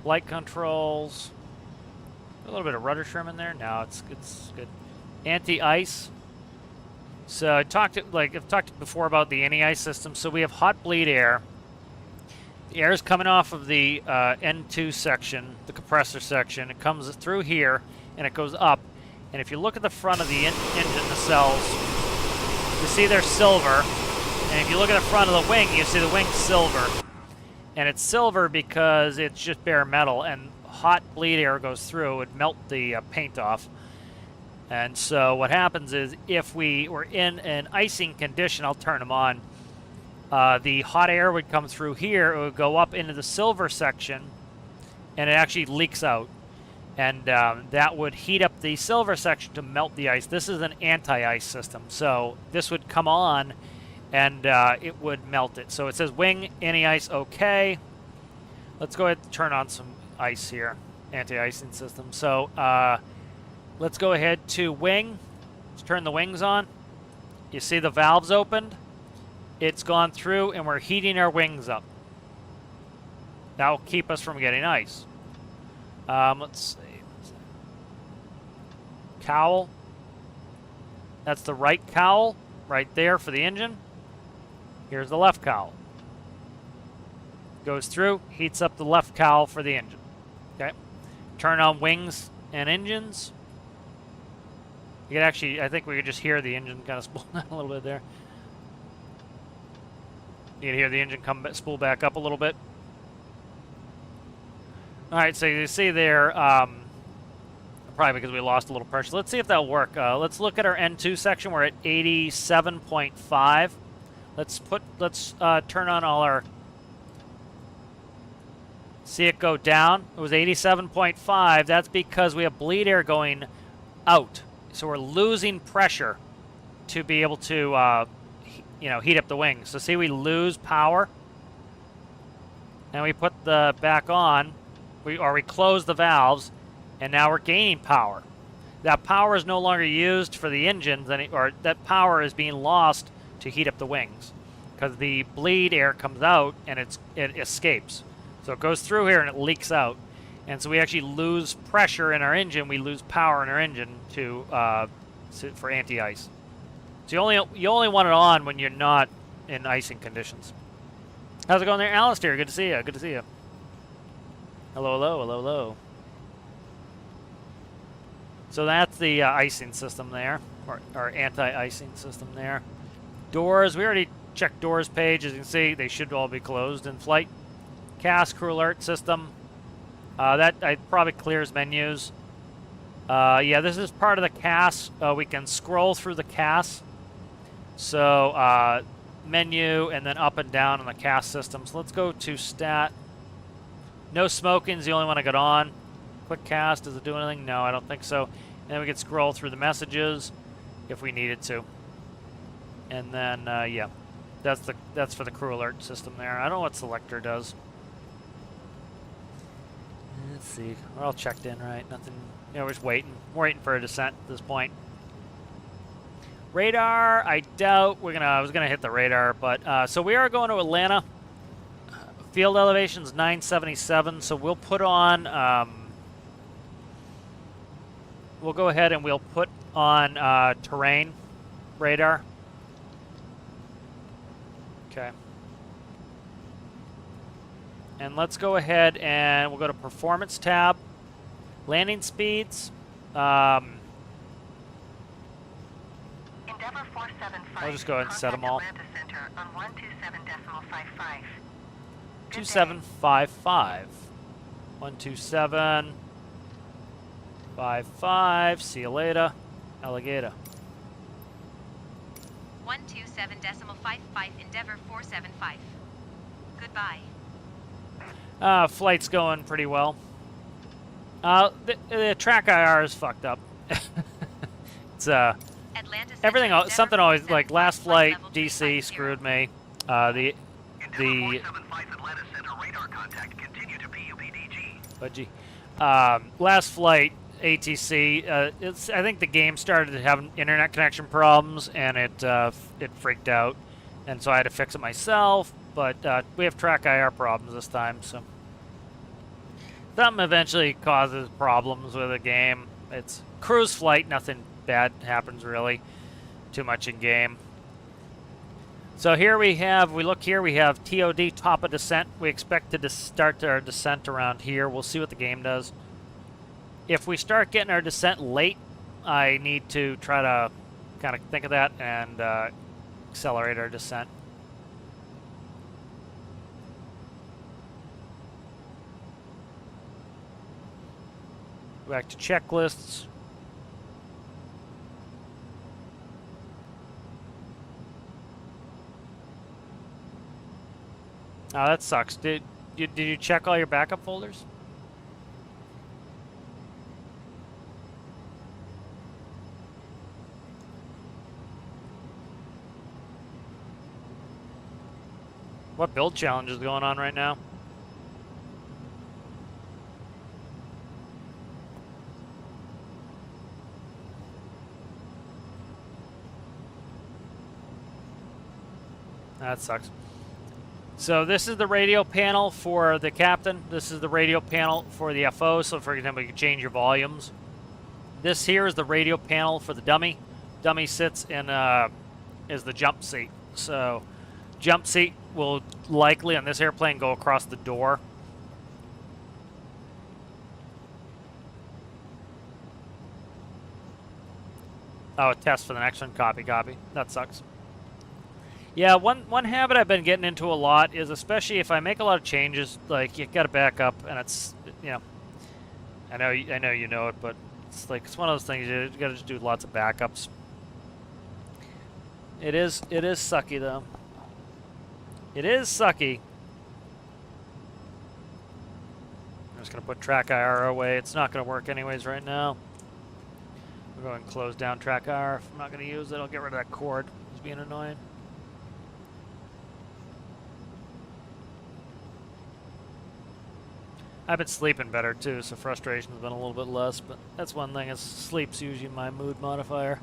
flight controls. A little bit of rudder trim in there. No, it's good. Anti-ice. So I've talked before about the anti-ice system. So we have hot bleed air. The air is coming off of the N2 section, the compressor section. It comes through here and it goes up. And if you look at the front of the engine nacelles, you see they're silver. And if you look at the front of the wing, you see the wing's silver. And it's silver because it's just bare metal, and hot bleed air goes through, it would melt the paint off. And so what happens is, if we were in an icing condition, I'll turn them on, the hot air would come through here, it would go up into the silver section, and it actually leaks out. And that would heat up the silver section to melt the ice. This is an anti-ice system. So this would come on, and it would melt it. So it says wing, anti-ice, okay. Let's go ahead and turn on some ice here, anti-icing system. So let's go ahead to wing. Let's turn the wings on. You see the valves opened. It's gone through, and we're heating our wings up. That will keep us from getting ice. Let's see. Cowl. That's the right cowl right there for the engine. Here's the left cowl. Goes through, heats up the left cowl for the engine. Okay. Turn on wings and engines. You could actually, I think we could just hear the engine kind of spool down a little bit there. You can hear the engine spool back up a little bit. All right, so you see there, probably because we lost a little pressure. Let's see if that'll work. Let's look at our N2 section. We're at 87.5. Let's turn on all our. See it go down. It was 87.5. That's because we have bleed air going out, so we're losing pressure to be able to, heat up the wings. So see, we lose power, and we put the back on. We close the valves, and now we're gaining power. That power is no longer used for the engines, or that power is being lost to heat up the wings, because the bleed air comes out and it escapes. So it goes through here and it leaks out, and so we actually lose pressure in our engine. We lose power in our engine for anti-ice. So you only want it on when you're not in icing conditions. How's it going there, Alistair? Good to see you. Good to see you. Hello, hello, hello, hello. So that's the icing system there, or anti-icing system there. Doors, we already checked doors page. As you can see, they should all be closed in flight. CAS crew alert system. That probably clears menus. Yeah, this is part of the CAS. We can scroll through the CAS. So menu and then up and down on the CAS system. So let's go to stat. No smoking is the only one I got on. Quick cast, does it do anything? No, I don't think so. And then we can scroll through the messages if we needed to. And then, yeah, that's for the crew alert system there. I don't know what selector does. Let's see. We're all checked in, right? Nothing. We're just waiting. We're waiting for a descent at this point. Radar, I doubt I was gonna hit the radar, but so we are going to Atlanta. Field elevation is 977, so we'll put on. We'll go ahead and we'll put on terrain radar. Okay. And let's go ahead and we'll go to performance tab, landing speeds. Endeavor 475. I'll just go ahead and set them all. Atlanta Center on 127.55. 2755. 12755. See you later, alligator. 127.55 Endeavor 475. Goodbye. Flight's going pretty well. The track IR is fucked up. It's Atlanta everything. Center, Something always like last flight level DC 250. screwed me. The Endeavor 475 Atlanta Center radar contact. Continue to PUBDG. budgie. Last flight ATC. I think the game started having internet connection problems, and it freaked out, and so I had to fix it myself. But we have track IR problems this time, so something eventually causes problems with the game. It's cruise flight. Nothing bad happens really. Too much in game. So here we have, we have TOD, top of descent. We expect to start our descent around here. We'll see what the game does. If we start getting our descent late, I need to try to kind of think of that and accelerate our descent. Back to checklists. Oh, that sucks. Did you check all your backup folders? What build challenge is going on right now? That sucks. So this is the radio panel for the captain. This is the radio panel for the FO. So for example, you can change your volumes. This here is the radio panel for the dummy. Dummy sits in is the jump seat. So jump seat will likely on this airplane go across the door. Oh, a test for the next one. Copy, copy. That sucks. Yeah, one habit I've been getting into a lot is, especially if I make a lot of changes, like you got to back up, and it's, you know, I know you know it, but it's like it's one of those things you got to just do lots of backups. It is sucky though. It is sucky. I'm just gonna put track IR away. It's not gonna work anyways right now. We'll go and close down track IR. If I'm not gonna use it, I'll get rid of that cord. It's being annoying. I've been sleeping better too, so frustration's been a little bit less, but that's one thing, is sleep's usually my mood modifier.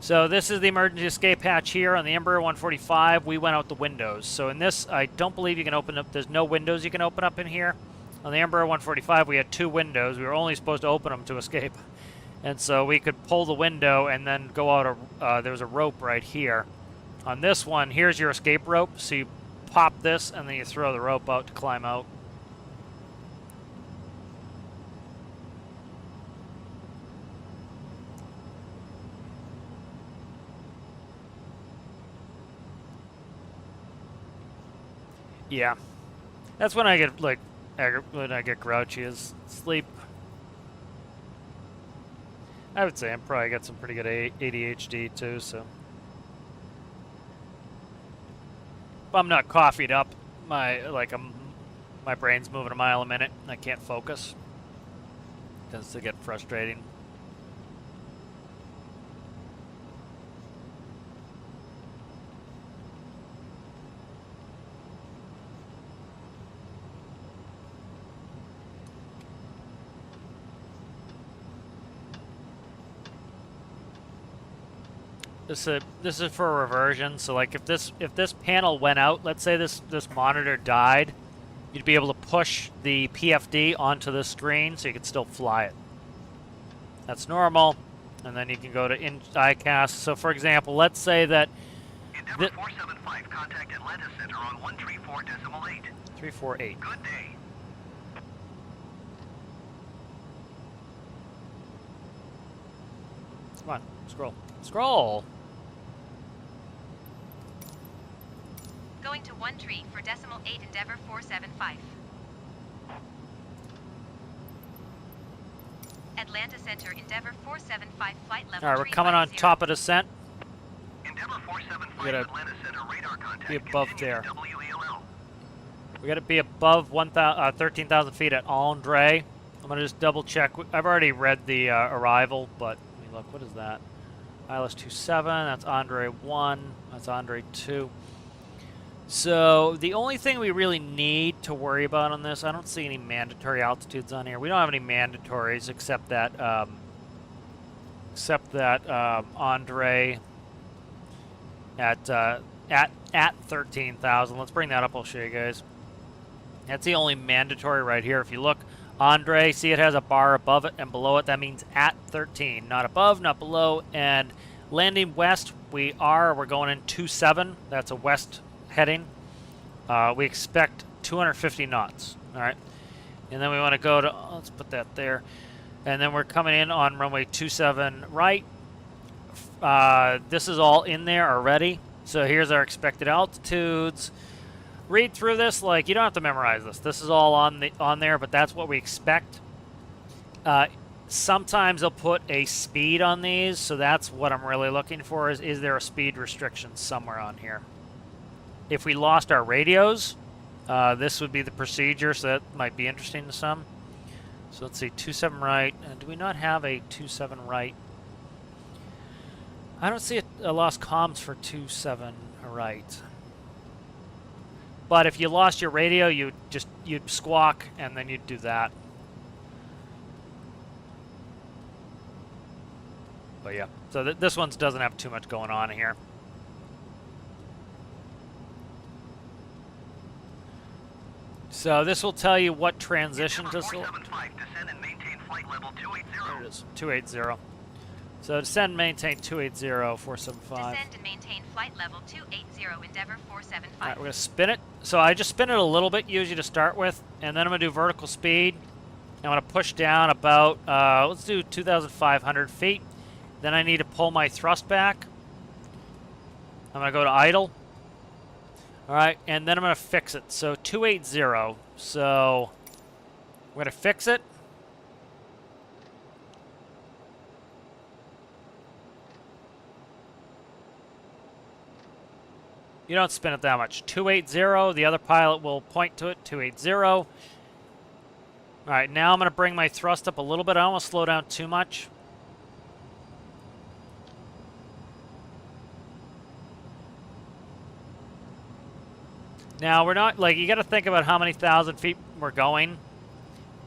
So this is the emergency escape hatch here on the Embraer 145. We went out the windows. So in this, I don't believe you can open up, there's no windows you can open up in here. On the Embraer 145, we had 2 windows. We were only supposed to open them to escape. And so we could pull the window and then go out, there was a rope right here. On this one, here's your escape rope. So you pop this and then you throw the rope out to climb out. Yeah, that's when I get like when I get grouchy, is sleep. I would say I'm probably got some pretty good ADHD too, so if I'm not coffeeed up, my brain's moving a mile a minute and I can't focus. It tends to get frustrating. This is for reversion. So like if this panel went out, let's say this monitor died, you'd be able to push the PFD onto the screen so you could still fly it. That's normal, and then you can go to ICAST. So for example, let's say that Endeavor 475, contact Atlanta Center on 134.8. 348. Good day. Come on, scroll. Scroll. Going to 1 tree for decimal 8 Endeavor 475. Atlanta Center Endeavor 475 flight level. All right, we're coming on top of descent. Endeavor 475, We gotta Atlanta Center, radar contact. be above Continue there. to WELL. We got to be above 13,000 feet at Andre. I'm gonna just double check. I've already read the arrival, but let me look. What is that? ILS 27. That's Andre 1. That's Andre 2. So the only thing we really need to worry about on this, I don't see any mandatory altitudes on here. We don't have any mandatories except that Andre at 13,000. Let's bring that up. I'll show you guys. That's the only mandatory right here. If you look, Andre, see it has a bar above it and below it. That means at 13, not above, not below. And landing west, we're going in 27. That's a west heading. We expect 250 knots. All right, and then we want to go to. Let's put that there. And then we're coming in on runway 27 right. This is all in there already. So here's our expected altitudes. Read through this, like, you don't have to memorize this. This is all on there, but that's what we expect. Sometimes they'll put a speed on these, so that's what I'm really looking for, is there a speed restriction somewhere on here? If we lost our radios, this would be the procedure, so that might be interesting to some. So let's see, 27 right. Do we not have a 27 right? I don't see a lost comms for 27 right. But if you lost your radio, you'd squawk, and then you'd do that. But yeah, so this one doesn't have too much going on here. So this will tell you what transition to select. 475, descend and maintain flight level 280. There it is, 280. So descend and maintain 280, 475. Descend and maintain flight level 280, Endeavour 475. All right, we're going to spin it. So I just spin it a little bit, usually to start with, and then I'm going to do vertical speed. I'm going to push down about, let's do 2,500 feet. Then I need to pull my thrust back. I'm going to go to idle. All right, and then I'm going to fix it. So 280. So we're going to fix it. You don't spin it that much. 280. The other pilot will point to it. 280. All right, now I'm going to bring my thrust up a little bit. I don't want to slow down too much. Now, we're not, like, you got to think about how many thousand feet we're going.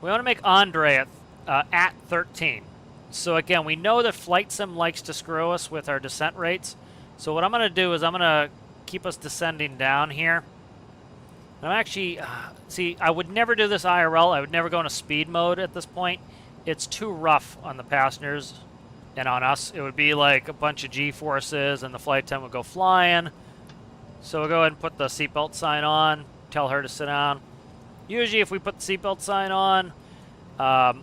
We want to make Andre at 13. So, again, we know that Flight Sim likes to screw us with our descent rates. So what I'm going to do is I'm going to keep us descending down here. I'm actually, see, I would never do this IRL. I would never go into speed mode at this point. It's too rough on the passengers and on us. It would be like a bunch of G-forces and the flight attendant would go flying. So we'll go ahead and put the seatbelt sign on, tell her to sit down. Usually if we put the seatbelt sign on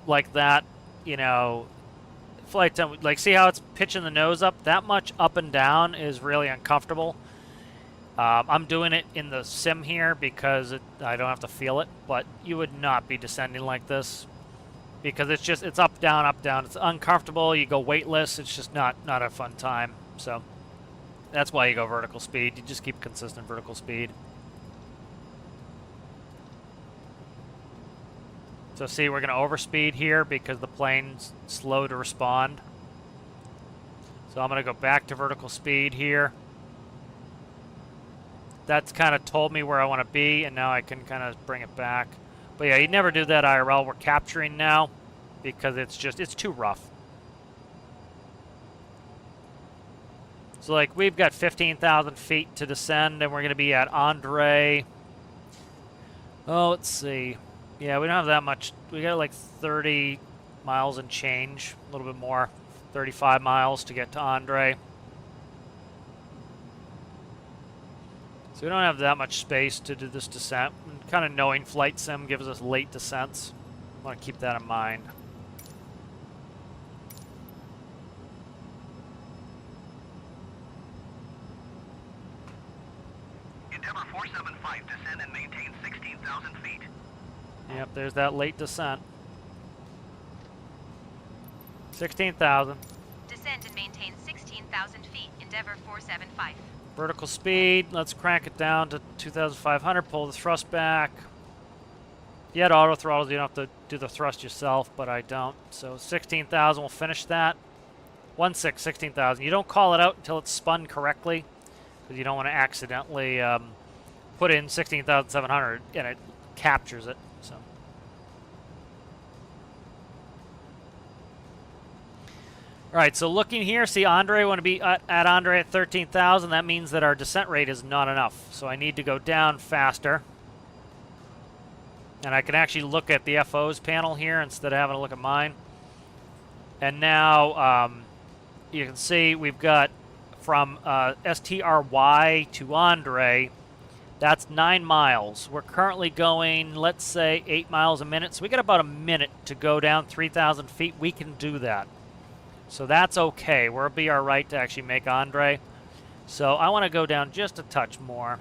like that, you know, flight attendant, like see how it's pitching the nose up? That much up and down is really uncomfortable. I'm doing it in the sim here because I don't have to feel it, but you would not be descending like this because it's up, down, up, down. It's uncomfortable. You go weightless. It's just not a fun time. So that's why you go vertical speed. You just keep consistent vertical speed. So see, we're going to overspeed here because the plane's slow to respond. So I'm going to go back to vertical speed here. That's kind of told me where I want to be, and now I can kind of bring it back. But yeah, you never do that IRL. We're capturing now because it's too rough. So like we've got 15,000 feet to descend, and we're going to be at Andre. Oh, let's see. Yeah, we don't have that much. We got like 30 miles and change, a little bit more, 35 miles to get to Andre. So we don't have that much space to do this descent. And kind of knowing Flight Sim gives us late descents. I want to keep that in mind. Endeavour 475, descend and maintain 16,000 feet. Yep, there's that late descent. 16,000. Descend and maintain 16,000 feet, Endeavour 475. Vertical speed, let's crank it down to 2,500, pull the thrust back. If you had auto throttles, you don't have to do the thrust yourself, but I don't. So 16,000, we'll finish that. 16,000. You don't call it out until it's spun correctly, because you don't want to accidentally put in 16,700 and it captures it. So. All right, so looking here, see Andre, want to be at Andre at 13,000. That means that our descent rate is not enough. So I need to go down faster. And I can actually look at the FO's panel here instead of having to look at mine. And now you can see we've got from STRY to Andre, that's 9 miles. We're currently going, let's say, 8 miles a minute. So we got about a minute to go down 3,000 feet. We can do that. So that's okay. We'll be all right to actually make Andre. So I want to go down just a touch more.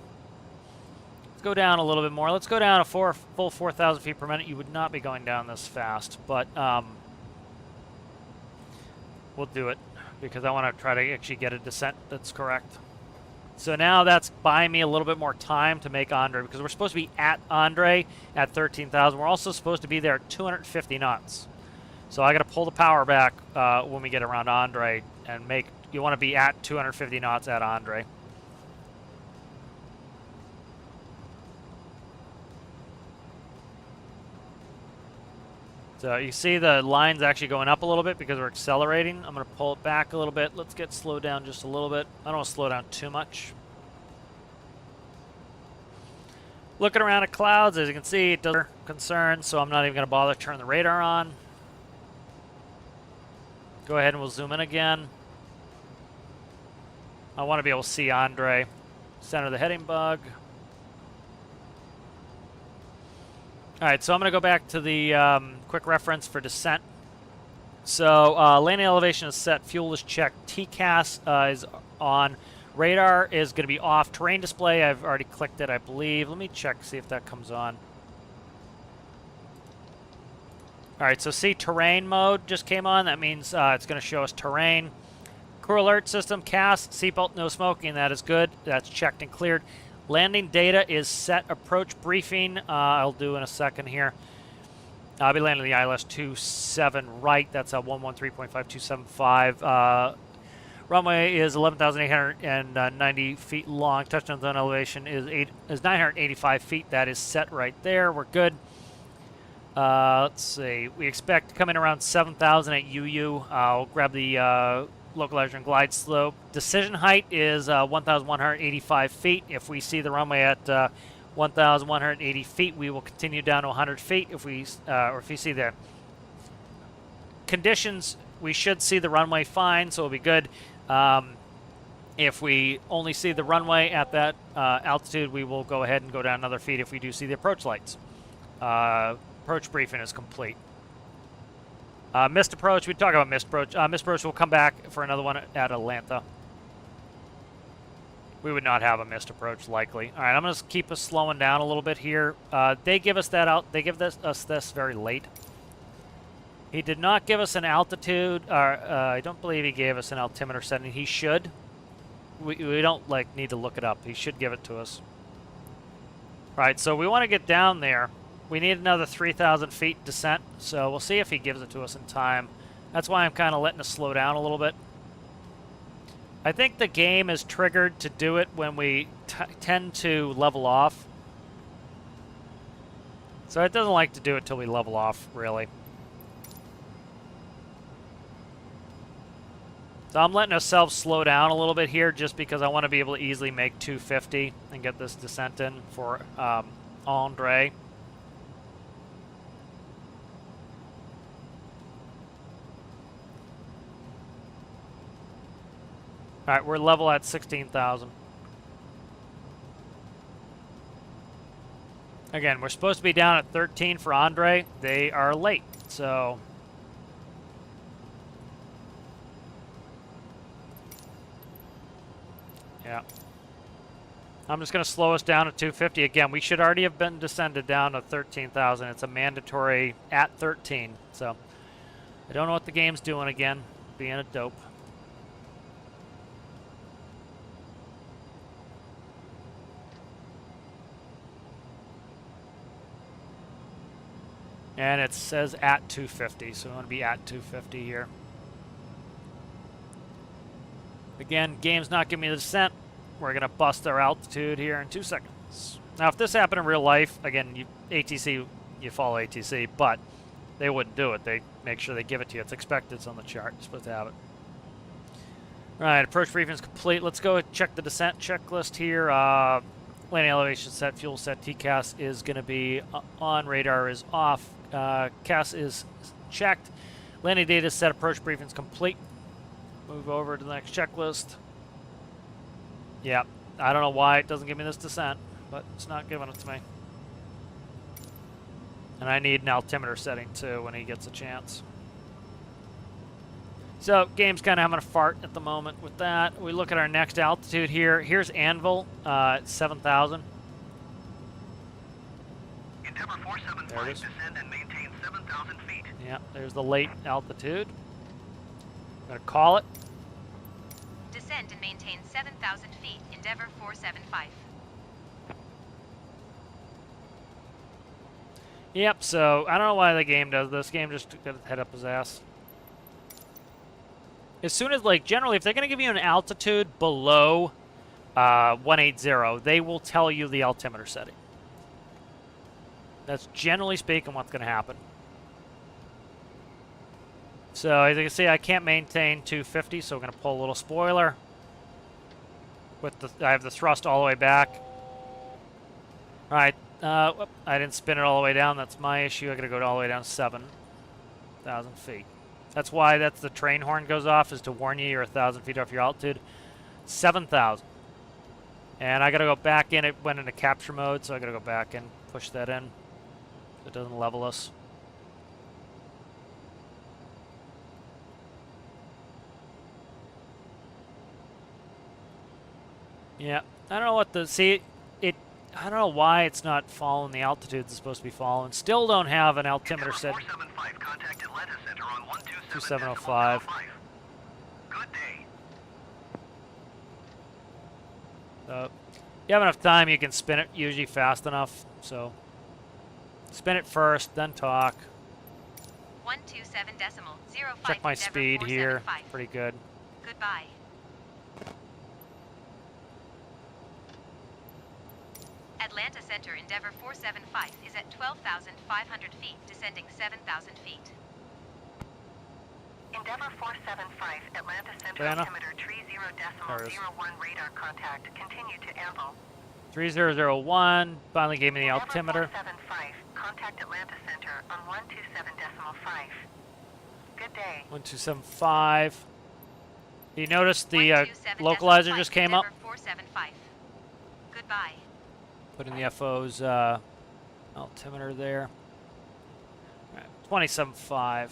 Let's go down a little bit more. Let's go down a full 4,000 feet per minute. You would not be going down this fast, but we'll do it because I want to try to actually get a descent that's correct. So now that's buying me a little bit more time to make Andre because we're supposed to be at Andre at 13,000. We're also supposed to be there at 250 knots. So I got to pull the power back when we get around Andre and make. You want to be at 250 knots at Andre. So you see the line's actually going up a little bit because we're accelerating. I'm going to pull it back a little bit. Let's get slowed down just a little bit. I don't want to slow down too much. Looking around at clouds, as you can see, it doesn't concern, so I'm not even going to bother turning the radar on. Go ahead and we'll zoom in again. I want to be able to see Andre. Center the heading bug. All right, so I'm going to go back to the quick reference for descent. So landing elevation is set, fuel is checked, TCAS is on, radar is going to be off, terrain display, I've already clicked it, I believe. Let me check, see if that comes on. All right, so see, terrain mode just came on. That means it's going to show us terrain. Crew alert system, CAS, seatbelt, no smoking, that is good. That's checked and cleared. Landing data is set, approach briefing, I'll do in a second here. I'll be landing the ILS 27 right, that's a 113.5275. Runway is 11,890 feet long. Touchdown zone elevation is 985 feet, that is set right there, we're good. Let's see, we expect to come in around 7,000 at UU. I'll grab the localizer and glide slope. Decision height is 1,185 feet. If we see the runway at 1,180 feet, we will continue down to 100 feet. If we see the conditions, we should see the runway fine, so it'll be good. If we only see the runway at that altitude, we will go ahead and go down another feet if we do see the approach lights. Approach briefing is complete. Missed approach, we talk about missed approach. Missed approach will come back for another one at Atlanta. We would not have a missed approach likely. All right, I'm going to keep us slowing down a little bit here. They give us that out. They give us this very late. He did not give us an altitude. I don't believe he gave us an altimeter setting. He should. We don't need to look it up. He should give it to us. All right, so we want to get down there. We need another 3,000 feet descent, so we'll see if he gives it to us in time. That's why I'm kind of letting us slow down a little bit. I think the game is triggered to do it when we tend to level off. So it doesn't like to do it till we level off, really. So I'm letting ourselves slow down a little bit here just because I want to be able to easily make 250 and get this descent in for Andre. All right, we're level at 16,000. Again, we're supposed to be down at 13 for Andre. They are late, so... yeah. I'm just going to slow us down at 250. Again, we should already have been descended down to 13,000. It's a mandatory at 13, so... I don't know what the game's doing again, being a dope. And it says at 250, so we want to be at 250 here. Again, game's not giving me the descent. We're going to bust our altitude here in 2 seconds. Now, if this happened in real life, again, ATC, you follow ATC, but they wouldn't do it. They make sure they give it to you. It's expected. It's on the chart. You're supposed to have it. All right, approach briefing is complete. Let's go check the descent checklist here. Landing elevation set, fuel set, TCAS is going to be on, radar is off, CAS is checked, landing data set, approach briefing is complete. Move over to the next checklist. Yeah, I don't know why it doesn't give me this descent, but it's not giving it to me. And I need an altimeter setting too when he gets a chance. So, game's kind of having a fart at the moment with that. We look at our next altitude here. Here's Anvil at 7,000. Endeavor 475, descend and maintain 7,000 feet. Yeah, there's the late altitude. I'm going to call it. Descend and maintain 7,000 feet. Endeavor 475. Yep, so I don't know why the game does this. Game just got its head up his ass. As soon as, generally, if they're going to give you an altitude below 180, they will tell you the altimeter setting. That's generally speaking what's going to happen. So as you can see, I can't maintain 250, so we're going to pull a little spoiler. With the, I have the thrust all the way back. All right, whoop, I didn't spin it all the way down. That's my issue. I got to go all the way down 7,000 feet. That's why that's the train horn goes off, is to warn you you're 1,000 feet off your altitude. 7,000. And I got to go back in. It went into capture mode, so I got to go back and push that in. So it doesn't level us. Yeah, I don't know what the see it. I don't know why it's not following the altitudes it's supposed to be following. Still don't have an altimeter set. 475, contact Atlanta Center on 2705. Good day. You have enough time, you can spin it usually fast enough. So spin it first, then talk. 127.05. Check my speed here. Pretty good. Goodbye. Atlanta Center Endeavour 475 is at 12,500 feet, descending 7,000 feet. Endeavour 475, Atlanta Center Diana? altimeter 30.01 radar contact. Continue to amble. 3001 finally gave me the Endeavour altimeter. 475, contact Atlanta Center on 127.5. Good day. 1275. You notice the localizer just came up? Endeavour 475. Goodbye. Put in the FO's altimeter there. All right, 27.5.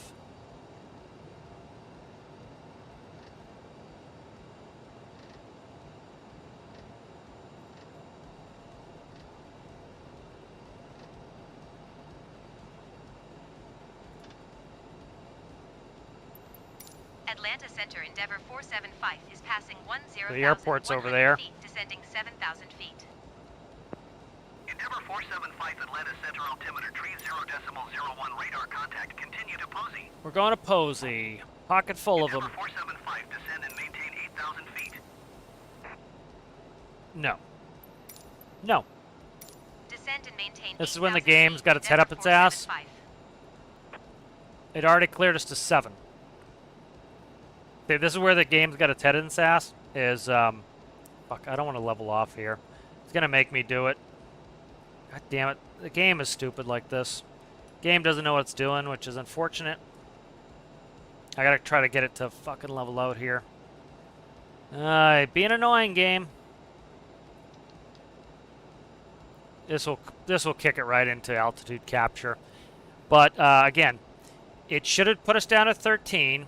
Atlanta Center Endeavour 475 is passing 10,100 The airport's over there. feet, descending 7,000 feet. Endeavour 475, Atlanta Center altimeter 30.01 radar contact. Continue to Posey. We're going to Posey. Pocket full of them. Endeavour 475, descend and maintain 8,000 feet. No. No. Descend and maintain. This is when the 8,000 game's feet. got its head up its ass. 475. It already cleared us to 7. Okay, this is where the game's got its head in its ass. Is, fuck, I don't want to level off here. It's going to make me do it. God damn it. The game is stupid like this. Game doesn't know what it's doing, which is unfortunate. I gotta try to get it to fucking level out here. Be an annoying game. This will kick it right into altitude capture. But again, it should have put us down at 13,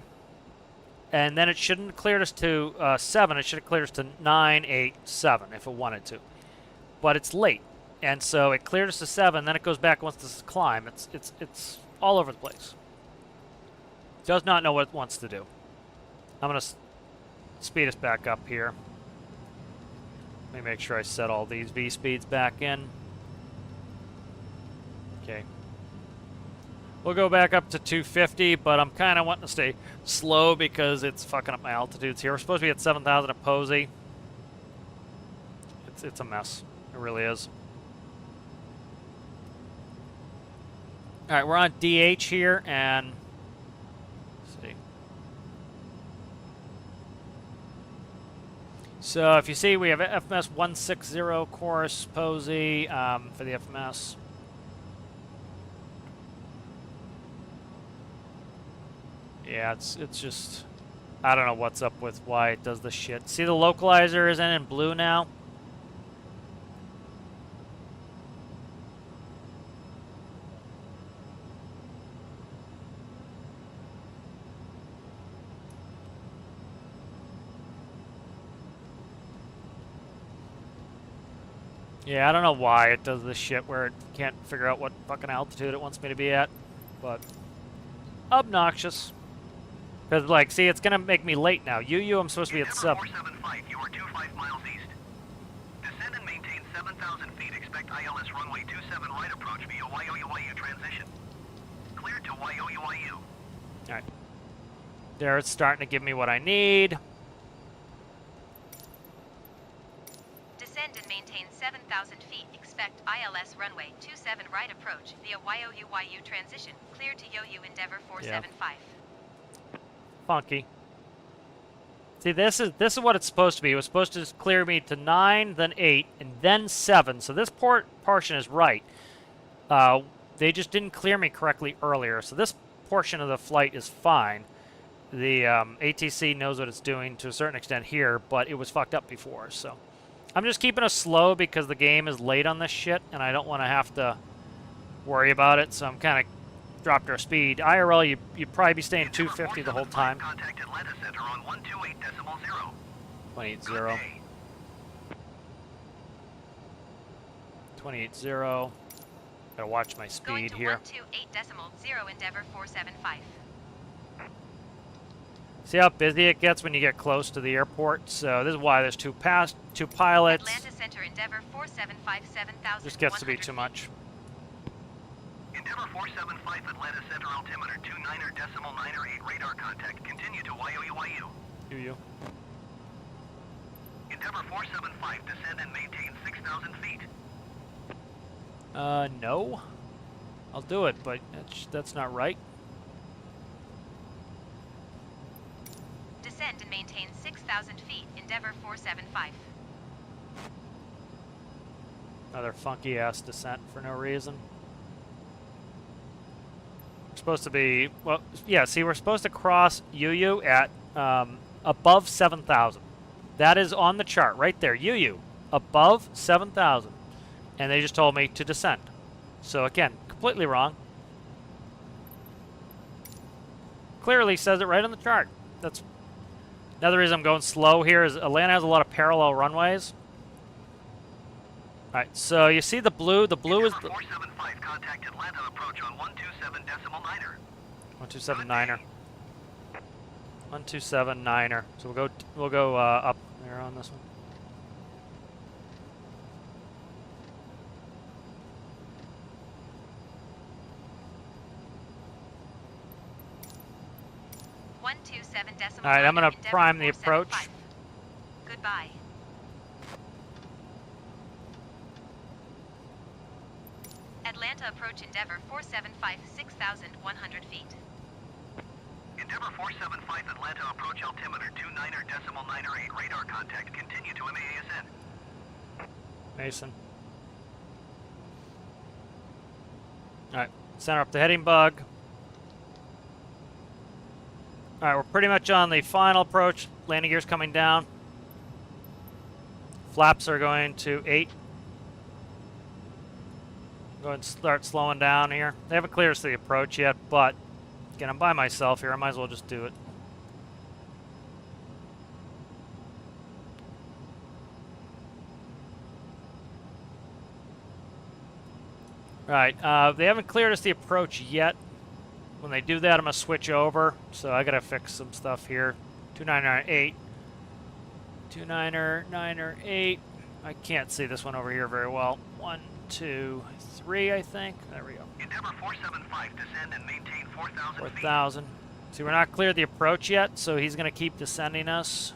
and then it shouldn't have cleared us to 7. It should have cleared us to 9, 8, 7 if it wanted to. But it's late, and so it cleared us to 7. Then it goes back once this climb. It's all over the place. Does not know what it wants to do. I'm gonna speed us back up here. Let me make sure I set all these V speeds back in. Okay. We'll go back up to 250, but I'm kind of wanting to stay slow because it's fucking up my altitudes here. We're supposed to be at 7,000 at Posey. It's a mess. It really is. All right, we're on DH here, and let's see. So if you see, we have FMS 160 course Posey for the FMS. Yeah, it's just, I don't know what's up with why it does this shit. See, the localizer isn't in blue now. Yeah, I don't know why it does this shit where it can't figure out what fucking altitude it wants me to be at, but obnoxious. Because, like, see, it's going to make me late now. I'm supposed to be at 7. 475, you are 25 miles east. Descend and maintain 7,000 feet. Expect ILS runway 27 right approach via YOUYU transition. Clear to YOUYU. Alright. There, it's starting to give me what I need. Descend and maintain 7,000 feet. Expect ILS runway 27 right approach via YOUYU transition. Clear to YOU Endeavour 475. funky. See, this is what it's supposed to be. It was supposed to just clear me to 9, then 8, and then 7. So this portion is right. They just didn't clear me correctly earlier. So this portion of the flight is fine. The ATC knows what it's doing to a certain extent here, but it was fucked up before. So I'm just keeping us slow because the game is late on this shit, and I don't want to have to worry about it. So I'm kind of dropped our speed. IRL, you'd probably be staying 250 the whole time. Contact Atlanta Center on 128.0. 28.0. 28.0. Gotta watch my Going speed to here. 128.0 Endeavor 475. See how busy it gets when you get close to the airport? So this is why there's two pilots. Atlanta Center Endeavor 475 7,000. This gets to be too much. Endeavor 475 Atlanta Center altimeter 29.908 radar contact. Continue to YOU. You. Endeavor 475 descend and maintain 6,000 feet. No. I'll do it, but that's not right. Descend and maintain 6,000 feet. Endeavor 475. Another funky ass descent for no reason. We're supposed to be, well, yeah, see, we're supposed to cross UU at above 7,000. That is on the chart right there. UU above 7,000. And they just told me to descend. So again, completely wrong. Clearly says it right on the chart. That's another reason I'm going slow here is Atlanta has a lot of parallel runways. All right, so you see the blue. The blue is the 475 contact Atlanta approach on 127.9er. 127.9er. 127.9er. So we'll go up there on this one. All right, I'm gonna prime the approach. Goodbye. Atlanta approach Endeavor 475 6,100 feet. Endeavor 475 Atlanta approach altimeter 29.908 radar contact. Continue to MASN. Mason. All right, center up the heading bug. All right, we're pretty much on the final approach. Landing gear's coming down. Flaps are going to 8. Go ahead and start slowing down here. They haven't cleared us to the approach yet, but again, I'm by myself here. I might as well just do it. All right, they haven't cleared us the approach yet. When they do that, I'm going to switch over. So I got to fix some stuff here. 2998. 2998. I can't see this one over here very well. 1, 2, 3, I think. There we go. Endeavor 475 descend and maintain 4,000 feet. 4,000. See, we're not cleared the approach yet, so he's going to keep descending us.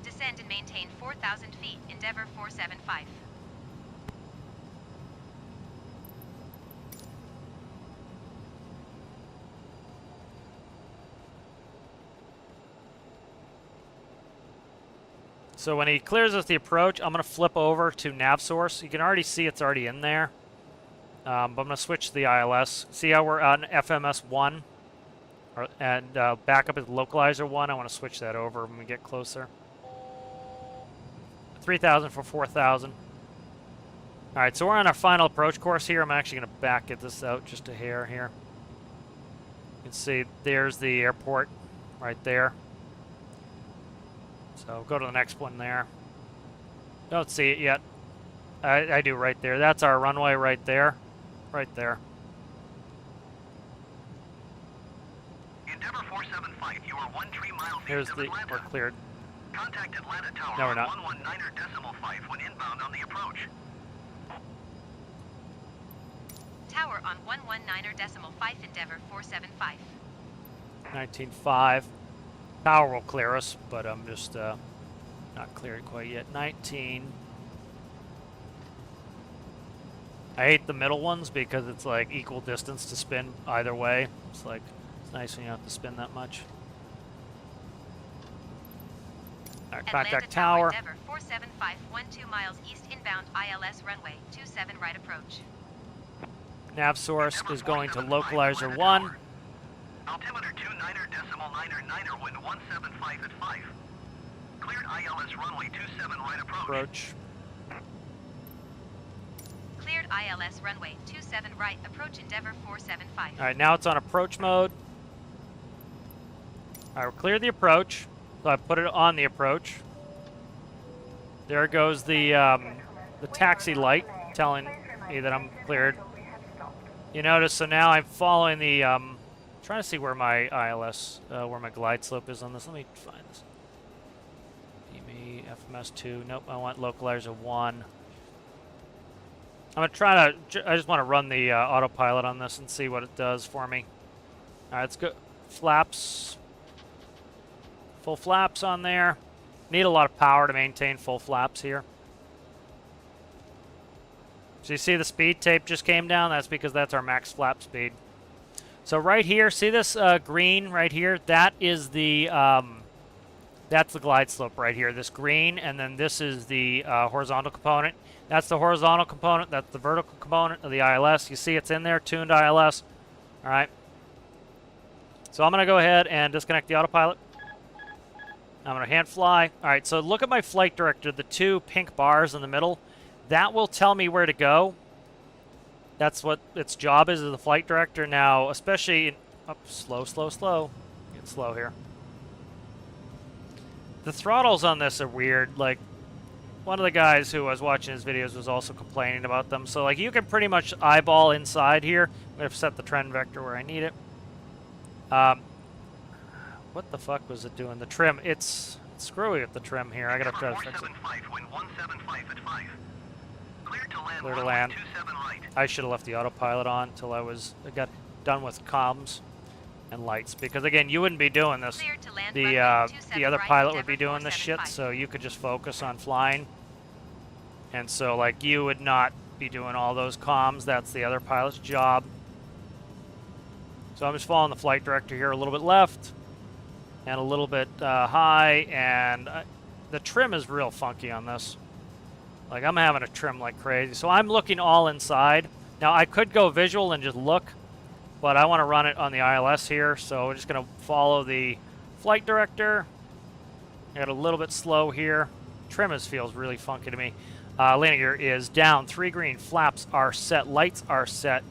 Descend and maintain 4,000 feet. Endeavor 475. So when he clears us the approach, I'm going to flip over to nav source. You can already see it's already in there. But I'm going to switch to the ILS. See how we're on FMS 1? And back up at localizer 1. I want to switch that over when we get closer. 3,000 for 4,000. All right, so we're on our final approach course here. I'm actually going to back this out just a hair here. You can see there's the airport right there. So go to the next one there. Don't see it yet. I do right there. That's our runway right there. Right there. Endeavor 475, you are 13 miles Here's east of the, Atlanta. we're cleared. Contact Atlanta Tower No, we're on not. 119.5 when inbound on the approach. Tower on 119.5 Endeavor 475. 19.5. Tower will clear us, but I'm just not cleared quite yet. 19. I hate the middle ones because it's like equal distance to spin either way. It's like It's nice when you don't have to spin that much. Alright, contact tower. Endeavour 475, 12 miles east inbound ILS runway 27 right approach. Nav source is going to localizer 1. Altimeter 29er.9er, wind 175 at 5. Cleared ILS runway 27 right approach. Approach. Cleared ILS runway 27 right approach Endeavour 475. Alright, now it's on approach mode. Alright, we're cleared the approach. So I put it on the approach. There goes the taxi light telling me that I'm cleared. You notice, so now I'm following the, trying to see where my ILS, where my glide slope is on this. Let me find this. DME, FMS2, nope, I want localizer 1. I'm gonna try to, I just want to run the autopilot on this and see what it does for me. Alright, let's go, flaps. Full flaps on there. Need a lot of power to maintain full flaps here. So you see the speed tape just came down? That's because that's our max flap speed. So right here, see this green right here? That is the, that's the glide slope right here. This green, and then this is the horizontal component. That's the horizontal component. That's the vertical component of the ILS. You see it's in there, tuned ILS. All right. So I'm going to go ahead and disconnect the autopilot. I'm going to hand fly. All right, so look at my flight director, the two pink bars in the middle. That will tell me where to go. That's what its job is as the flight director. Now, especially in, slow. Get slow here. The throttles on this are weird. Like, one of the guys who was watching his videos was also complaining about them. So, like, you can pretty much eyeball inside here. I'm going to set the trend vector where I need it. What the fuck was it doing? The trim, it's screwy with the trim here. I gotta try to fix it. Wind 175 at 5. Clear to land. Clear to land. 27 right. I should have left the autopilot on until I got done with comms and lights, because again, you wouldn't be doing this. Clear to land The other right, pilot would be Endeavour doing this shit, 475. so you could just focus on flying. And so, like, you would not be doing all those comms. That's the other pilot's job. So I'm just following the flight director here, a little bit left and a little bit high, and the trim is real funky on this. Like, I'm having to trim like crazy. So I'm looking all inside. Now, I could go visual and just look, but I want to run it on the ILS here, so we're just going to follow the flight director. I got a little bit slow here. Trim feels really funky to me. Landing gear is down, 3 green, flaps are set, lights are set.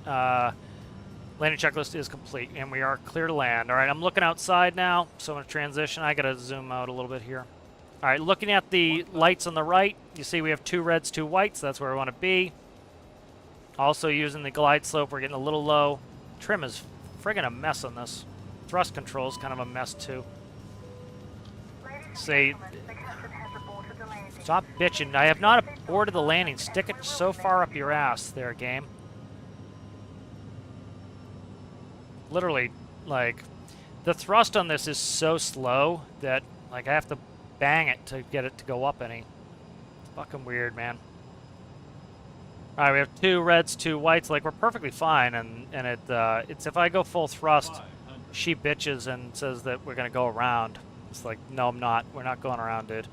Landing checklist is complete, and we are clear to land. All right, I'm looking outside now, so I'm going to transition. I got to zoom out a little bit here. All right, looking at the lights on the right, you see we have 2 reds, 2 whites. That's where we want to be. Also using the glide slope, we're getting a little low. Trim is friggin' a mess on this. Thrust control is kind of a mess, too. See, stop bitching. I have not aborted the landing. Stick it so far up your ass there, game. Literally, like, the thrust on this is so slow that, like, I have to bang it to get it to go up any. It's fucking weird, man. All right, we have 2 reds, 2 whites. Like, we're perfectly fine, and it's if I go full thrust, she bitches and says that we're gonna go around. It's like, no, I'm not. We're not going around, dude.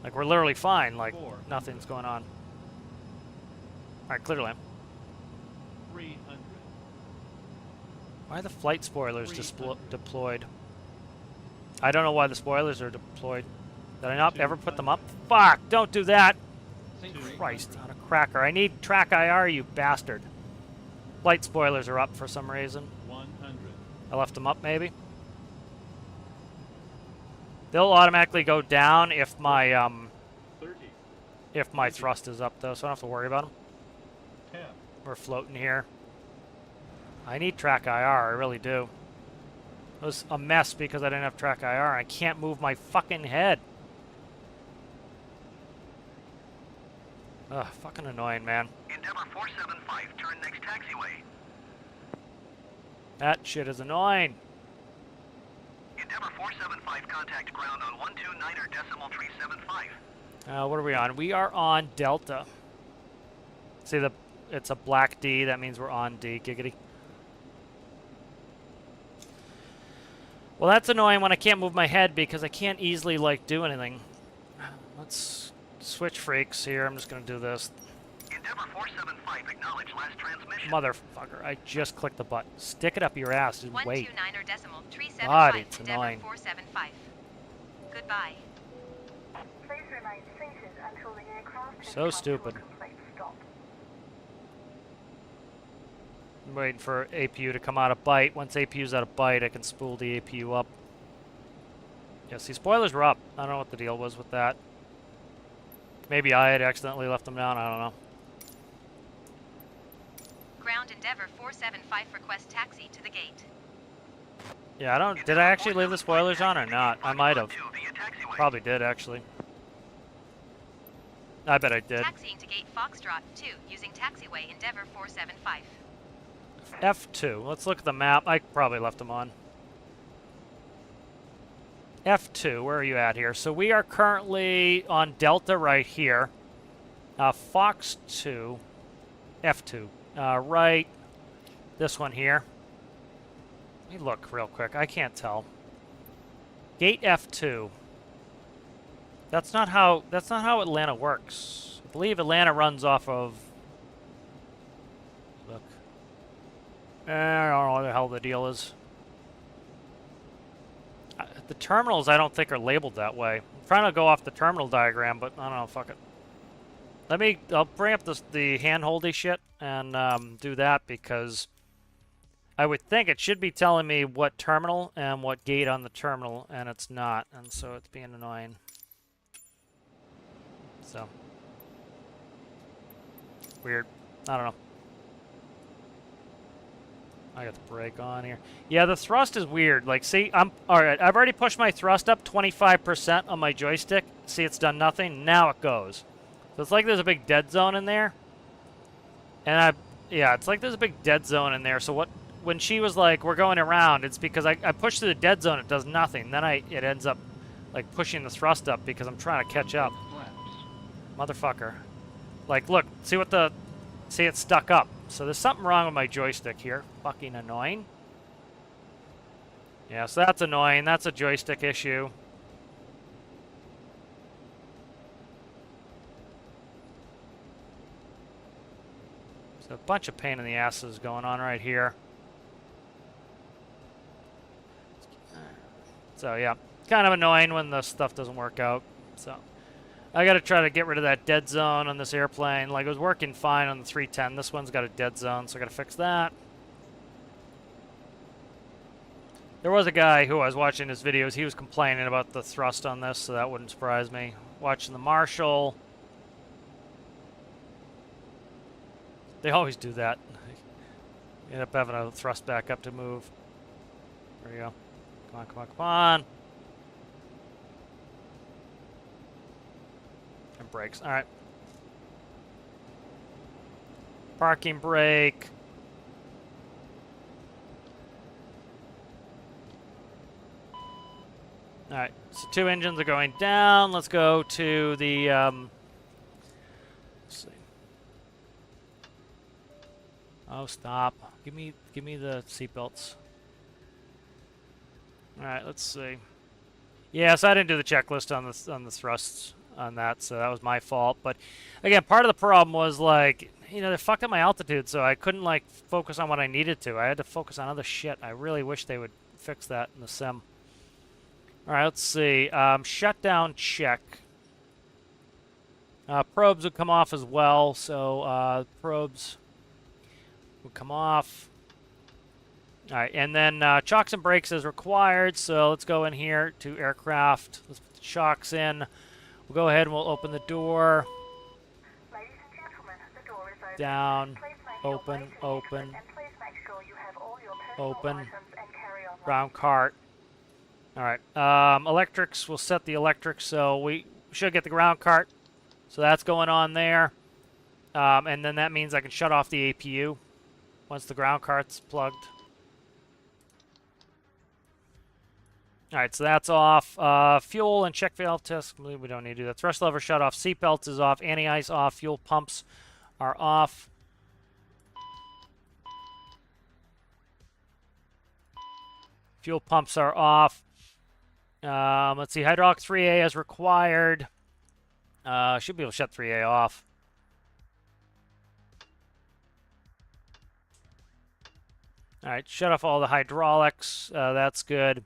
Like, we're literally fine. Like, nothing's going on. All right, clear to land. 300. Why are the flight spoilers deployed? I don't know why the spoilers are deployed. Did I not ever put them up? Fuck! Don't do that! Christ, on a cracker. I need track IR, you bastard. Flight spoilers are up for some reason. 100. I left them up, maybe. They'll automatically go down if my 30. thrust is up, though, so I don't have to worry about them. 10. We're floating here. I need track IR, I really do. It was a mess because I didn't have track IR. I can't move my fucking head. Ugh, fucking annoying, man. Endeavour 475, turn next taxiway. That shit is annoying. Endeavour 475, contact ground on 129er.375. What are we on? We are on Delta. See, it's a black D. That means we're on D. Giggity. Well, that's annoying when I can't move my head because I can't easily, like, do anything. Let's switch freaks here. I'm just going to do this. Endeavor 475, acknowledge last transmission. Motherfucker, I just clicked the button. Stick it up your ass and wait. 129 decimal God, 375 it's Endeavor annoying. 475. Goodbye. Please remain seated until the aircraft has So come to a stupid. complete stop. I'm waiting for APU to come out of bite. Once APU's out of bite, I can spool the APU up. Yeah, see, spoilers were up. I don't know what the deal was with that. Maybe I had accidentally left them down. I don't know. Ground Endeavor 475 request taxi to the gate. Yeah, I don't... Did I actually leave the spoilers on or not? I might have. Probably did, actually. I bet I did. Taxiing to gate Foxtrot 2 using taxiway Endeavor 475. F2. Let's look at the map. I probably left them on. F2, where are you at here? So we are currently on Delta right here. Fox 2. F2. Right. This one here. Let me look real quick. I can't tell. Gate F2. That's not how Atlanta works. I believe Atlanta runs off of... Look. I don't know what the hell the deal is. The terminals, I don't think, are labeled that way. I'm trying to go off the terminal diagram, but I don't know. Fuck it. I'll bring up the hand-holdy shit and do that because I would think it should be telling me what terminal and what gate on the terminal, and it's not, and so it's being annoying. So weird. I don't know. I got the brake on here. Yeah, the thrust is weird. Like, see, all right. I've already pushed my thrust up 25% on my joystick. See, it's done nothing. Now it goes. So it's like there's a big dead zone in there. And yeah, it's like there's a big dead zone in there. So when she was like, we're going around, it's because I pushed through the dead zone. It does nothing. Then it ends up like pushing the thrust up because I'm trying to catch up. Motherfucker. Like, look, see it's stuck up. So there's something wrong with my joystick here. Fucking annoying. Yeah, so that's annoying. That's a joystick issue. So a bunch of pain in the asses going on right here. So yeah, kind of annoying when the stuff doesn't work out. So I got to try to get rid of that dead zone on this airplane. Like, it was working fine on the 310. This one's got a dead zone, so I got to fix that. There was a guy who I was watching his videos. He was complaining about the thrust on this, so that wouldn't surprise me. Watching the Marshall. They always do that. You end up having a thrust back up to move. There you go. Come on, come on, come on. And brakes. All right. Parking brake. All right, so 2 engines are going down. Let's go to the, let's see. Oh, stop. Give me the seatbelts. All right, let's see. Yeah, so I didn't do the checklist on the thrusts on that, so that was my fault. But again, part of the problem was like, you know, they fucked up my altitude, so I couldn't like focus on what I needed to. I had to focus on other shit. I really wish they would fix that in the sim. All right, let's see. Shutdown check. Probes would come off as well, so probes would come off. All right, and then chocks and brakes is required, so let's go in here to aircraft. Let's put the chocks in. We'll go ahead and we'll open the door. Ladies and gentlemen, the door is open. Down, Please make your open, way to the open, exit, and please make sure you have all your personal open, items and carry-on ground cart. All right, electrics, we'll set the electrics, so we should get the ground cart. So that's going on there. And then that means I can shut off the APU once the ground cart's plugged. All right, so that's off. Fuel and check valve test, we don't need to do that. Thrust lever shut off, seatbelts is off, anti-ice off, fuel pumps are off. Fuel pumps are off. Let's see, hydraulic 3A as required. Should be able to shut 3A off. All right, shut off all the hydraulics. That's good.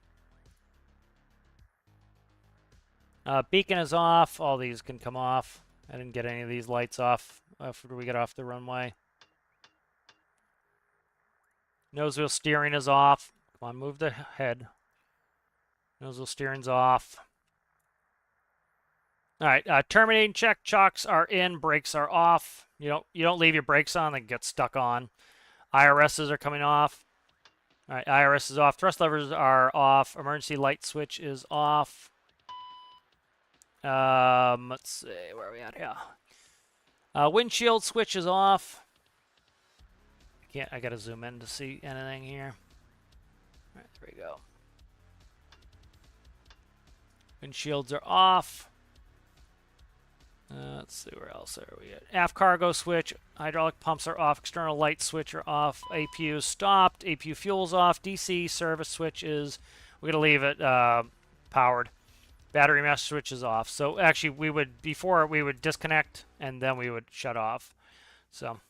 Beacon is off. All these can come off. I didn't get any of these lights off after we get off the runway. Nose wheel steering is off. Come on, move the head. Nose wheel steering's off. All right, terminating check. Chocks are in. Brakes are off. You don't leave your brakes on; they get stuck on. IRSs are coming off. All right, IRS is off. Thrust levers are off. Emergency light switch is off. Let's see, where are we at here? Windshield switch is off. I gotta zoom in to see anything here. All right, there we go. Windshields are off. Let's see, where else are we at? Aft cargo switch. Hydraulic pumps are off. External light switch are off. APU is stopped. APU fuel's off. DC service switch is, we're gonna leave it powered. Battery master switch is off. So actually, before we would disconnect and then we would shut off. So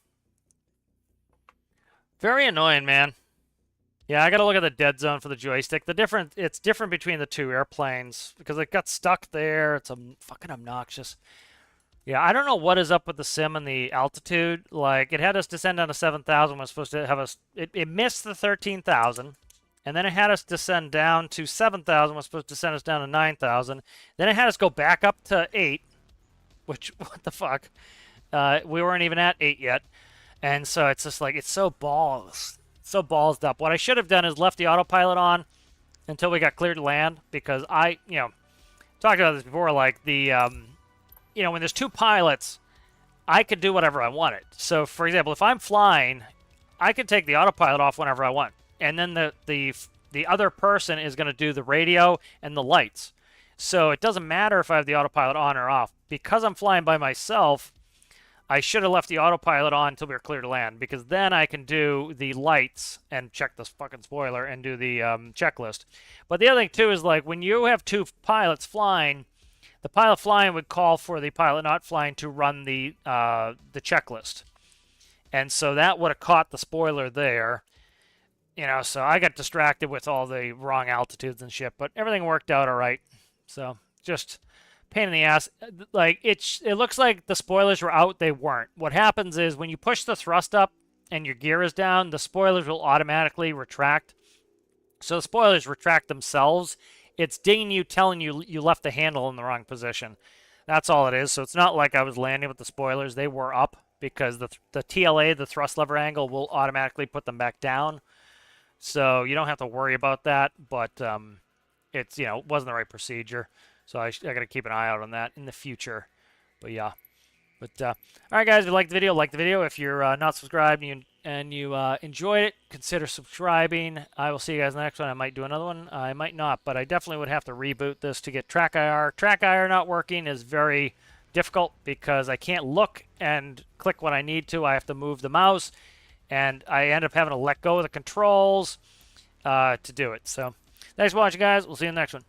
very annoying, man. Yeah, I got to look at the dead zone for the joystick. It's different between the two airplanes because it got stuck there. It's fucking obnoxious. Yeah, I don't know what is up with the sim and the altitude. Like, it had us descend down to 7,000. Was supposed to have us. It missed the 13,000, and then it had us descend down to 7,000. Was supposed to send us down to 9,000. Then it had us go back up to 8, which what the fuck? We weren't even at 8 yet. And so it's just like, it's so ballsed up. What I should have done is left the autopilot on until we got cleared to land, because I, talked about this before, like the, when there's two pilots, I could do whatever I wanted. So, for example, if I'm flying, I could take the autopilot off whenever I want. And then the other person is going to do the radio and the lights. So it doesn't matter if I have the autopilot on or off. Because I'm flying by myself, I should have left the autopilot on until we were clear to land, because then I can do the lights and check this fucking spoiler and do the checklist. But the other thing, too, is like when you have two pilots flying, the pilot flying would call for the pilot not flying to run the checklist. And so that would have caught the spoiler there. So I got distracted with all the wrong altitudes and shit, but everything worked out all right. So just pain in the ass. Like, it looks like the spoilers were out. They weren't. What happens is when you push the thrust up and your gear is down, the spoilers will automatically retract. So the spoilers retract themselves. It's dinging you, telling you you left the handle in the wrong position. That's all it is. So it's not like I was landing with the spoilers. They were up because the TLA, the thrust lever angle, will automatically put them back down. So you don't have to worry about that. But it's, it wasn't the right procedure. So I got to keep an eye out on that in the future. But yeah. But all right, guys, if you liked the video, If you're not subscribed and you enjoyed it, consider subscribing. I will see you guys in the next one. I might do another one. I might not, but I definitely would have to reboot this to get track IR. Track IR not working is very difficult because I can't look and click when I need to. I have to move the mouse, and I end up having to let go of the controls to do it. So thanks for watching, guys. We'll see you in the next one.